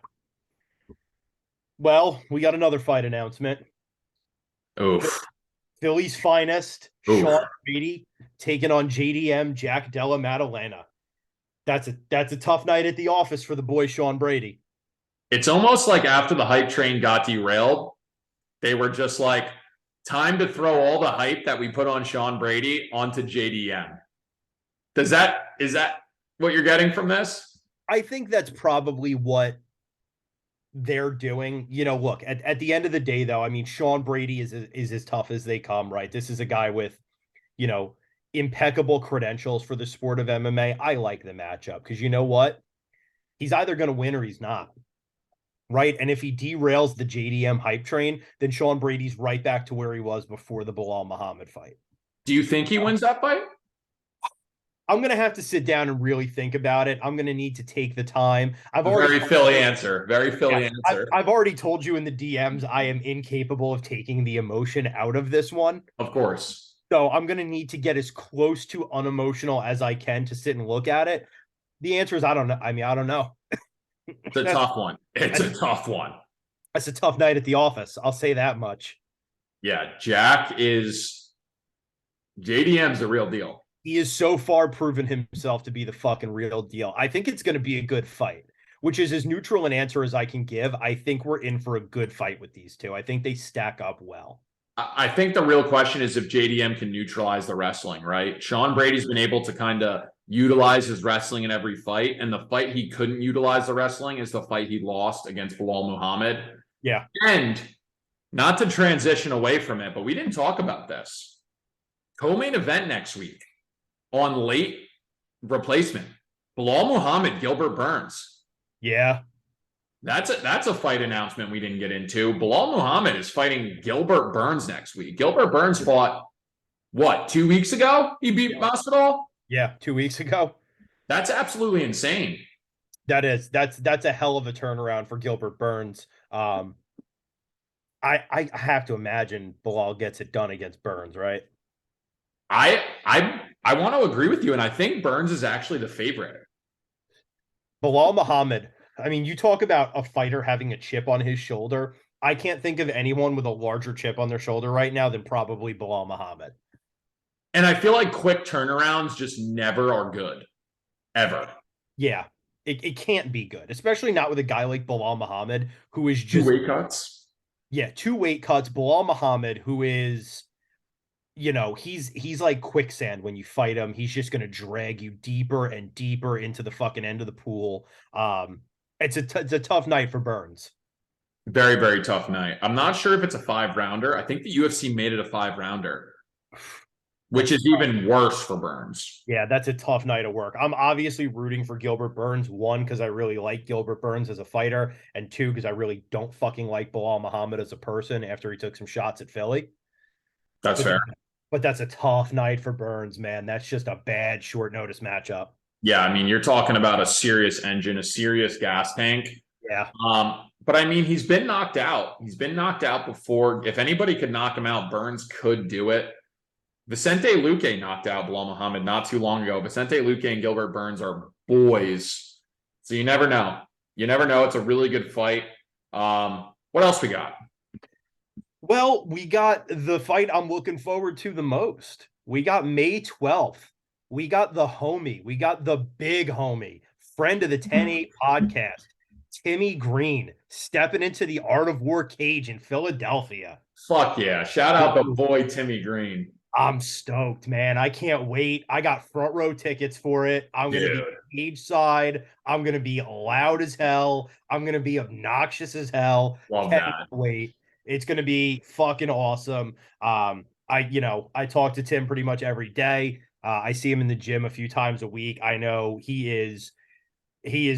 Well, we got another fight announcement. Oof. Philly's finest, Sean Brady, taking on JDM Jack Della Maddalena. That's a tough night at the office for the boy Sean Brady. It's almost like after the hype train got derailed, they were just like, time to throw all the hype that we put on Sean Brady onto JDM. Is that what you're getting from this? I think that's probably what they're doing. Look, at the end of the day, though, I mean, Sean Brady is as tough as they come, right? This is a guy with, impeccable credentials for the sport of MMA. I like the matchup because you know what? He's either going to win or he's not. Right. And if he derails the JDM hype train, then Sean Brady's right back to where he was before the Bilal Muhammad fight. Do you think he wins that fight? I'm going to have to sit down and really think about it. I'm going to need to take the time. Very Philly answer. I've already told you in the DMs I am incapable of taking the emotion out of this one. Of course. So I'm going to need to get as close to unemotional as I can to sit and look at it. The answer is I don't know. I mean, I don't know. It's a tough one. It's a tough one. That's a tough night at the office. I'll say that much. Yeah, JDM's the real deal. He has so far proven himself to be the fucking real deal. I think it's going to be a good fight, which is as neutral an answer as I can give. I think we're in for a good fight with these two. I think they stack up well. I think the real question is if JDM can neutralize the wrestling, right? Sean Brady's been able to kind of utilize his wrestling in every fight, and the fight he couldn't utilize the wrestling is the fight he lost against Bilal Muhammad. Yeah. And not to transition away from it, but we didn't talk about this. Co-main event next week on late replacement. Bilal Muhammad, Gilbert Burns. Yeah. That's a fight announcement we didn't get into. Bilal Muhammad is fighting Gilbert Burns next week. Gilbert Burns fought, what, 2 weeks ago? He beat Masvidal? Yeah, 2 weeks ago. That's absolutely insane. That's a hell of a turnaround for Gilbert Burns. I have to imagine Bilal gets it done against Burns, right? I want to agree with you, and I think Burns is actually the favorite. Bilal Muhammad. I mean, you talk about a fighter having a chip on his shoulder. I can't think of anyone with a larger chip on their shoulder right now than probably Bilal Muhammad. And I feel like quick turnarounds just never are good. Ever. Yeah. It can't be good, especially not with a guy like Bilal Muhammad, who is just 2 weight cuts. Yeah, 2 weight cuts. Bilal Muhammad, who is, he's like quicksand when you fight him. He's just gonna drag you deeper and deeper into the fucking end of the pool. It's a tough night for Burns. Very, very tough night. I'm not sure if it's a 5-rounder. I think the UFC made it a 5-rounder, which is even worse for Burns. Yeah, that's a tough night of work. I'm obviously rooting for Gilbert Burns, one, because I really like Gilbert Burns as a fighter, and two, because I really don't fucking like Bilal Muhammad as a person after he took some shots at Philly. That's fair. But that's a tough night for Burns, man. That's just a bad short notice matchup. Yeah, I mean, you're talking about a serious engine, a serious gas tank. Yeah. But I mean, he's been knocked out. He's been knocked out before. If anybody could knock him out, Burns could do it. Vicente Luque knocked out Bilal Muhammad not too long ago. Vicente Luque and Gilbert Burns are boys. So you never know. You never know. It's a really good fight. What else we got? Well, we got the fight I'm looking forward to the most. We got May 12th. We got the homie. We got the big homie, friend of the 10-8 podcast, Timmy Green, stepping into the Art of War cage in Philadelphia. Fuck yeah. Shout out the boy, Timmy Green. I'm stoked, man. I can't wait. I got front row tickets for it. I'm going to be cage side. I'm going to be loud as hell. I'm going to be obnoxious as hell. Love that. Wait. It's going to be fucking awesome. I talk to Tim pretty much every day. I see him in the gym a few times a week. I know he is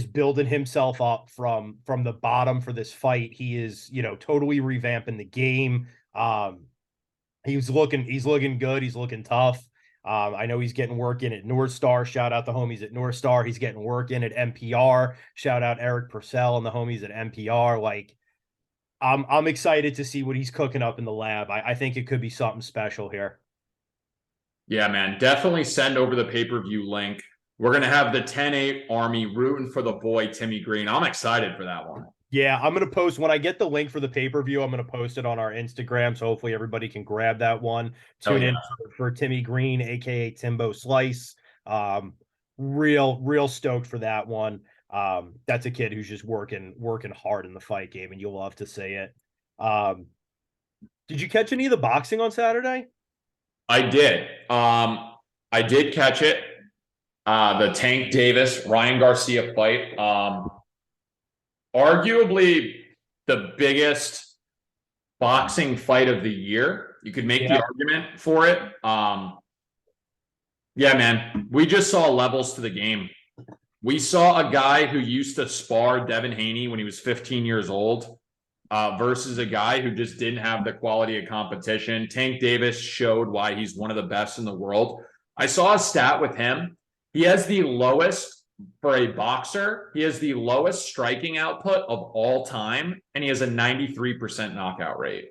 building himself up from the bottom for this fight. He is, totally revamping the game. He's looking good. He's looking tough. I know he's getting work in at North Star. Shout out the homies at North Star. He's getting work in at NPR. Shout out Eric Purcell and the homies at NPR. Like, I'm excited to see what he's cooking up in the lab. I think it could be something special here. Yeah, man. Definitely send over the pay-per-view link. We're going to have the 10-8 Army rooting for the boy, Timmy Green. I'm excited for that one. Yeah, I'm going to post when I get the link for the pay-per-view. I'm going to post it on our Instagram. So hopefully everybody can grab that one. Tune in for Timmy Green, a.k.a. Timbo Slice. Real stoked for that one. That's a kid who's just working hard in the fight game, and you'll love to see it. Did you catch any of the boxing on Saturday? I did. I did catch it. The Tank Davis, Ryan Garcia fight. Arguably the biggest boxing fight of the year. You could make the argument for it. Yeah, man. We just saw levels to the game. We saw a guy who used to spar Devin Haney when he was 15 years old versus a guy who just didn't have the quality of competition. Tank Davis showed why he's one of the best in the world. I saw a stat with him. He has the lowest, for a boxer, he has the lowest striking output of all time, and he has a 93% knockout rate.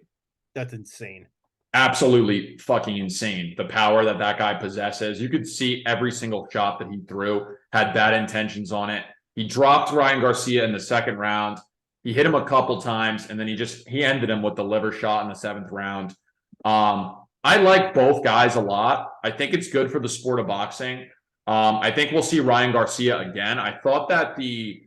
That's insane. Absolutely fucking insane. The power that guy possesses. You could see every single shot that he threw had bad intentions on it. He dropped Ryan Garcia in the second round. He hit him a couple times, and then he ended him with the liver shot in the 7th round. I like both guys a lot. I think it's good for the sport of boxing. I think we'll see Ryan Garcia again. I thought that the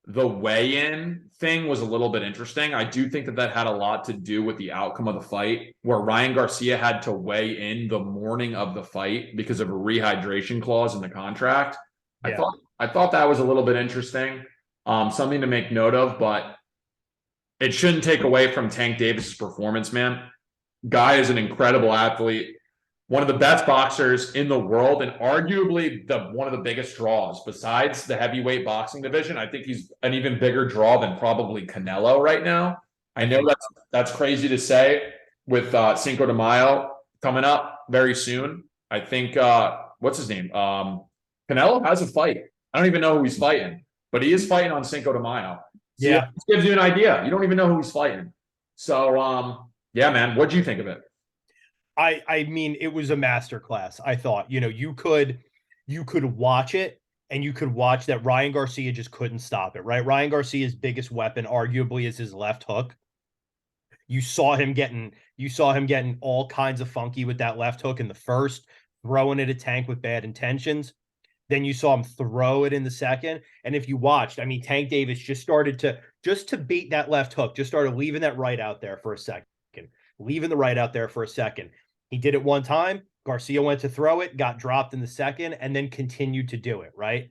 weigh-in thing was a little bit interesting. I do think that that had a lot to do with the outcome of the fight, where Ryan Garcia had to weigh in the morning of the fight because of a rehydration clause in the contract. I Yeah. thought I thought that was a little bit interesting, something to make note of, but it shouldn't take away from Tank Davis's performance, man. Guy is an incredible athlete, one of the best boxers in the world, and arguably the one of the biggest draws besides the heavyweight boxing division. I think he's an even bigger draw than probably Canelo right now. I I know think that's crazy to say with Cinco de Mayo coming up very soon. I think what's his name? Canelo has a fight. I don't even know who he's fighting, but he is fighting on Cinco de Mayo. See, it Yeah. gives you an idea. You don't even know who he's fighting. So yeah, man, what do you think of it? I mean, it was a masterclass. I thought, you could watch it and you could watch that Ryan Garcia just couldn't stop it, right? Ryan Garcia's biggest weapon arguably is his left hook. You saw him getting all kinds of funky with that left hook in the first, throwing it at Tank with bad intentions. Then you saw him throw it in the second. And if you watched, I mean, Tank Davis just to beat that left hook, just started leaving that right out there for a second, leaving the right out there for a second. He did it one time. Garcia went to throw it, got dropped in the second, and then continued to do it, right?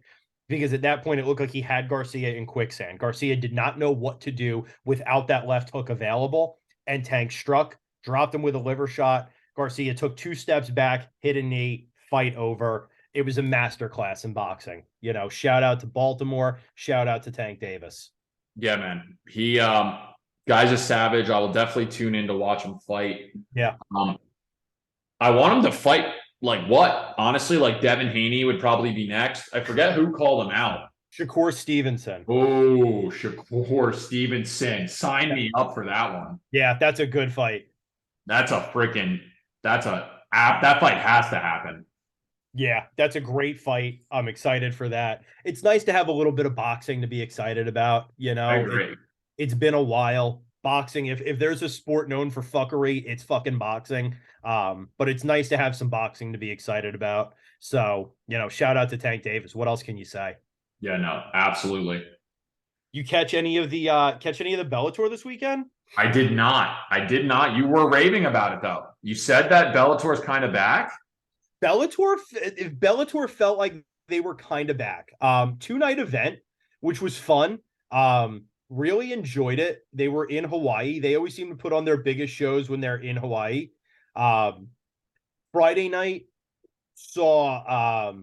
Because at that point, it looked like he had Garcia in quicksand. Garcia did not know what to do without that left hook available. And Tank struck, dropped him with a liver shot. Garcia took 2 steps back, hit a knee, fight over. It was a masterclass in boxing. Shout out to Baltimore, shout out to Tank Davis. Yeah, man. He guy's a savage. I will definitely tune in to watch him fight. Yeah. Um, I want him to fight like what? Honestly, like Devin Haney would probably be next. I forget who called him out. Shakur Stevenson. Oh, Shakur Stevenson. Sign me up for that one. Yeah, that's a good fight. That's a freaking that's a that fight has to happen. Yeah, that's a great fight. I'm excited for that. It's nice to have a little bit of boxing to be excited about. I agree. It's been a while. Boxing, if there's a sport known for fuckery, it's fucking boxing. But it's nice to have some boxing to be excited about. So, shout out to Tank Davis. What else can you say? Yeah, no, absolutely. You catch any of the Bellator this weekend? I did not. I did not. You were raving about it though. You said that Bellator's kind of back. If Bellator felt like they were kind of back. 2-night event, which was fun. Really enjoyed it. They were in Hawaii. They always seem to put on their biggest shows when they're in Hawaii. Friday night saw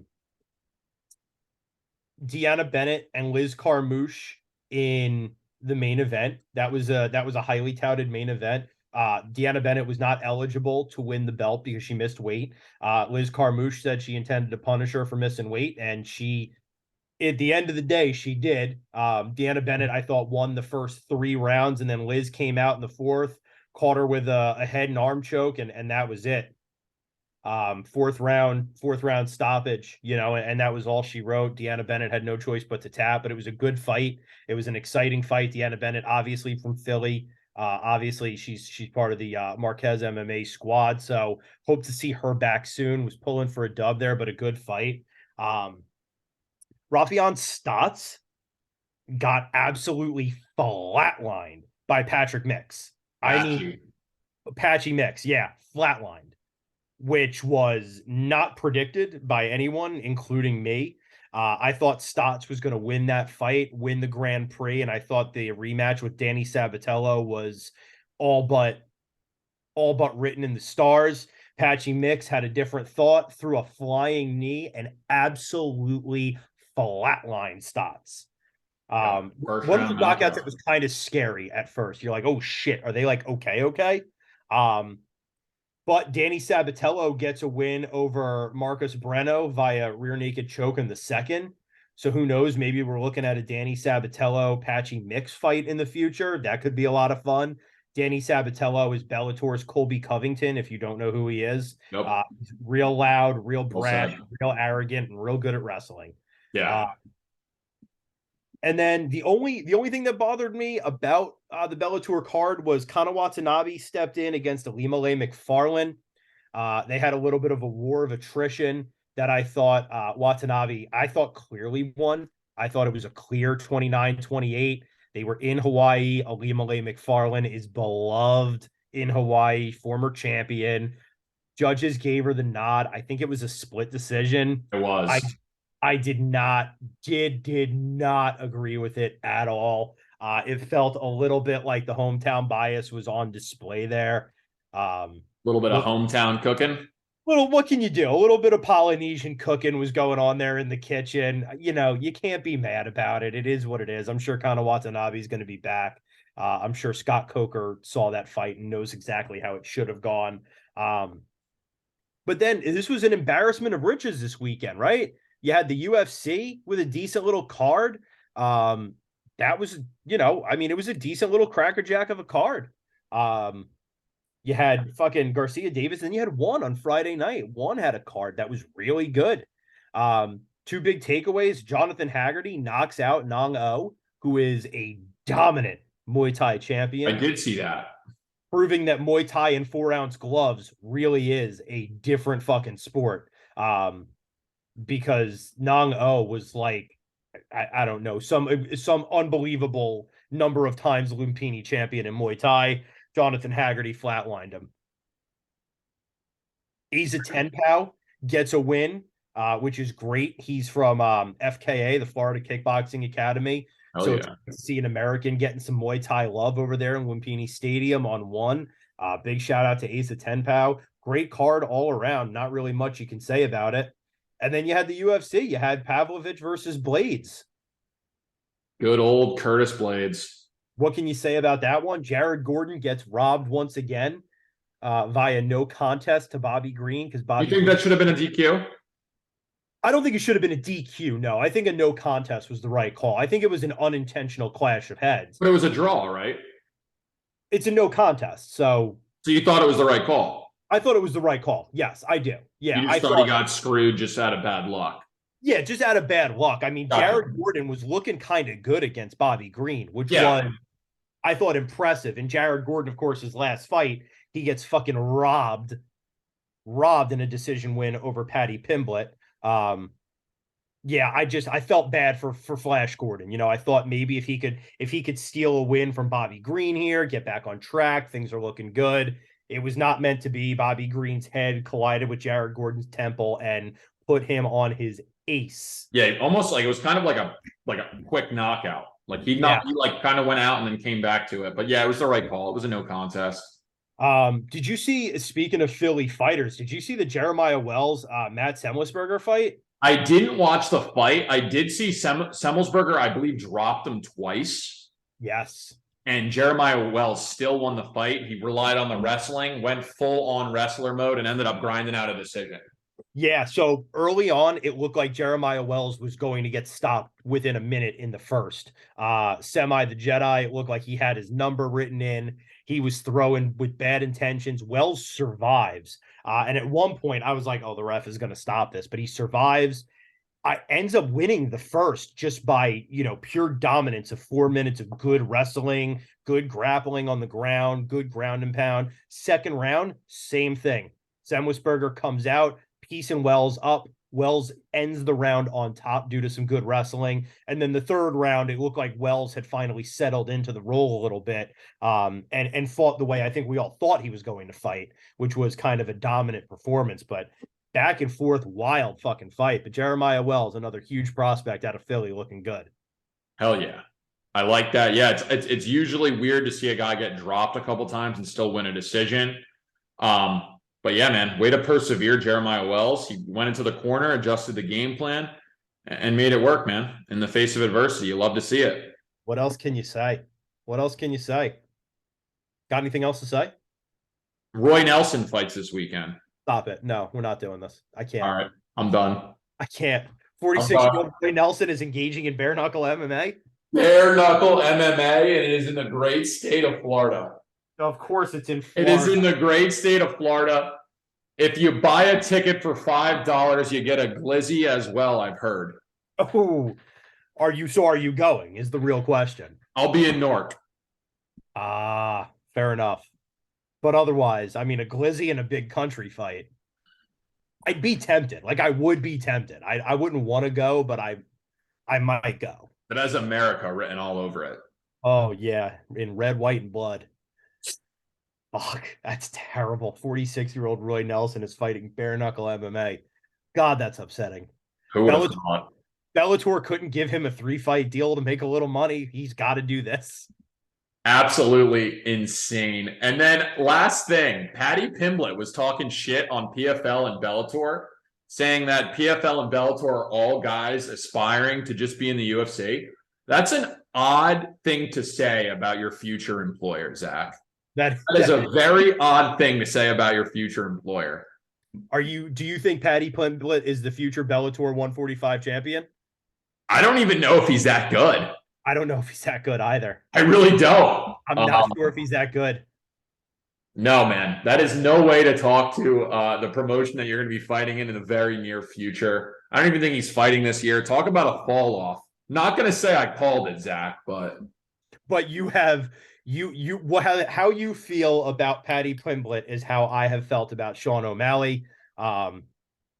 Deanna Bennett and Liz Carmouche in the main event. That was a highly touted main event. Deanna Bennett was not eligible to win the belt because she missed weight. Liz Carmouche said she intended to punish her for missing weight, and she, at the end of the day, she did. Deanna Bennett, I thought, won the first 3 rounds, and then Liz came out in the fourth, caught her with a head and arm choke, and that was it. Fourth round stoppage, and that was all she wrote. Deanna Bennett had no choice but to tap, but it was a good fight. It was an exciting fight. Deanna Bennett, obviously from Philly. Obviously she's part of the Marquez MMA squad. So hope to see her back soon. Was pulling for a dub there, but a good fight. Rafion Stotts got absolutely flatlined by Patrick Mix. I mean, Patchy Mix, yeah, flatlined, which was not predicted by anyone, including me. I thought Stotts was going to win that fight, win the Grand Prix, and I thought the rematch with Danny Sabatello was all but written in the stars. Patchy Mix had a different thought, threw a flying knee, and absolutely flatline Stotts. One of the knockouts that was kind of scary at first. You're like, oh shit, are they like okay? But Danny Sabatello gets a win over Marcus Breno via rear naked choke in the second. So who knows? Maybe we're looking at a Danny Sabatello Patchy Mix fight in the future. That could be a lot of fun. Danny Sabatello is Bellator's Colby Covington, if you don't know who he is. Nope. He's real loud, real brash, Well real arrogant, and real good at wrestling. yeah. And then the only thing that bothered me about the Bellator card was Kana Watanabe stepped in against Alimale McFarlane. They had a little bit of a war of attrition that I thought Watanabe, I thought clearly won. I thought it was a clear 29-28. They were in Hawaii. Alimale McFarlane is beloved in Hawaii, former champion. Judges gave her the nod. I think it was a split decision. It I was. I did not agree with it at all. It felt a little bit like the hometown bias was on display there. A little bit of Little, hometown cooking. what can you do? A little bit of Polynesian cooking was going on there in the kitchen. You can't be mad about it. It is what it is. I'm sure Kana Watanabe is going to be back. I'm sure Scott Coker saw that fight and knows exactly how it should have gone. But then this was an embarrassment of riches this weekend, right? You had the UFC with a decent little card. That was, it was a decent little crackerjack of a card. You had fucking Garcia Davis, and you had one on Friday night. One had a card that was really good. Two big takeaways. Jonathan Haggerty knocks out Nong O, who is a dominant Muay Thai champion, I did see that. proving that Muay Thai in 4-ounce gloves really is a different fucking sport. Because Nong O was like, I don't know, some unbelievable number of times Lumpini champion in Muay Thai. Jonathan Haggerty flatlined him. Asa Tenpow gets a win, which is great. He's from FKA, the Florida Kickboxing Academy. Hell So yeah. it's good to see an American getting some Muay Thai love over there in Lumpini Stadium on one. Big shout out to Asa Tenpow. Great card all around. Not really much you can say about it. And then you had the UFC. You had Pavlovich versus Blades. Good old Curtis Blades. What can you say about that one? Jared Gordon gets robbed once again via no contest to Bobby Green because Bobby. You think Green, that should have been a DQ? I don't think it should have been a DQ. No, I think a no contest was the right call. I think it was an unintentional clash of heads. But it was a draw, right? It's a no contest, so you thought it was the right call? I thought it was the right call. Yes, I do. Yeah, You just thought he got screwed just out of bad luck. Yeah, just out of bad luck. I mean, Gotcha. Jared Gordon was looking kind of good against Bobby Green, which was, I thought, impressive. And Jared Gordon, of course, his last fight, he gets fucking robbed in a decision win over Patty Pimblett. I felt bad for Flash Gordon. I thought maybe if he could steal a win from Bobby Green here, get back on track, things are looking good. It was not meant to be. Bobby Green's head collided with Jared Gordon's temple and put him on his ace. Yeah, almost like it was kind of like a quick knockout. Like he like kind of went out and then came back to it. But yeah, it was the right call. It was a no contest. Did you see, speaking of Philly fighters, did you see the Jeremiah Wells Matt Semlisberger fight? I didn't watch the fight. I did see Semelsberger, I believe, dropped him twice. Yes. And Jeremiah Wells still won the fight. He relied on the wrestling, went full on wrestler mode, and ended up grinding out a decision. Yeah, so early on, it looked like Jeremiah Wells was going to get stopped within a minute in the first. Semi the Jedi, it looked like he had his number written in. He was throwing with bad intentions. Wells survives. And at one point, I was like, oh, the ref is going to stop this. But he survives. Ends up winning the first just by, pure dominance of 4 minutes of good wrestling, good grappling on the ground, good ground and pound. Second round, same thing. Semlisberger comes out, piecing Wells up. Wells ends the round on top due to some good wrestling. And then the third round, it looked like Wells had finally settled into the role a little bit and fought the way I think we all thought he was going to fight, which was kind of a dominant performance. But back and forth, wild fucking fight. But Jeremiah Wells, another huge prospect out of Philly, looking good. Hell yeah. I like that. Yeah, it's usually weird to see a guy get dropped a couple times and still win a decision. But yeah, man, way to persevere, Jeremiah Wells. He went into the corner, adjusted the game plan, and made it work, man. In the face of adversity, you love to see it. What else can you say? Got anything else to say? Roy Nelson fights this weekend. Stop it. No, we're not doing this. I can't. All right, I'm done. I can't. 46-year-old Roy Nelson is engaging in bare knuckle MMA. Bare knuckle MMA, and it is in the great state of Florida. Of course, it's in Florida. It is in the great state of Florida. If you buy a ticket for $5, you get a glizzy as well, I've heard. Oh, Are you going? Is the real question. I'll be in Newark. Ah, fair enough. But otherwise, I mean, a glizzy and a big country fight. I'd be tempted. Like I would be tempted. I wouldn't want to go, but I might go. It has America written all over it. Oh yeah, in red, white, and blood. Fuck, that's terrible. 46-year-old Roy Nelson is fighting bare knuckle MMA. God, that's upsetting. Who would have Bellator, thought? Bellator couldn't give him a 3-fight deal to make a little money. He's got to do this. Absolutely insane. And then last thing, Paddy Pimblett was talking shit on PFL and Bellator, saying that PFL and Bellator are all guys aspiring to just be in the UFC. That's an odd thing to say about your future employer, Zach. That is a very odd thing to say about your future employer. Do you think Paddy Pimblett is the future Bellator 145 champion? I don't even know if he's that good. I don't know if he's that good either. I really don't. I'm not sure if he's that good. No, man, that is no way to talk to the promotion that you're going to be fighting in the very near future. I don't even think he's fighting this year. Talk about a fall off. Not going to say I called it, Zach, but you have how you feel about Paddy Pimblett is how I have felt about Sean O'Malley.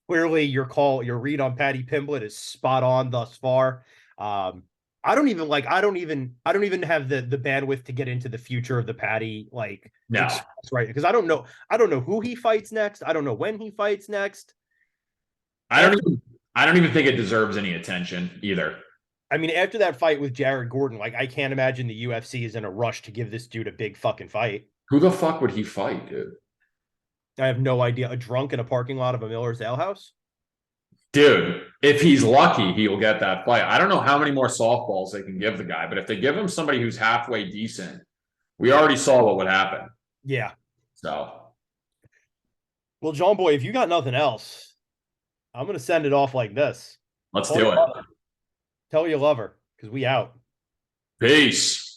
Clearly, your read on Paddy Pimblett is spot on thus far. I don't even have the bandwidth to get into the future of the Paddy no, right? Because I don't know who he fights next. I don't know when he fights next. I don't even think it deserves any attention either. I mean, after that fight with Jared Gordon, I can't imagine the UFC is in a rush to give this dude a big fucking fight. Who the fuck would he fight, dude? I have no idea. A drunk in a parking lot of a Miller's Ale House? Dude, if he's lucky, he'll get that fight. I don't know how many more softballs they can give the guy, but if they give him somebody who's halfway decent, we already saw what would happen. Yeah. So. Well, John Boy, if you got nothing else, I'm going to send it off like this. Let's do it. Tell your lover, because we out. Peace.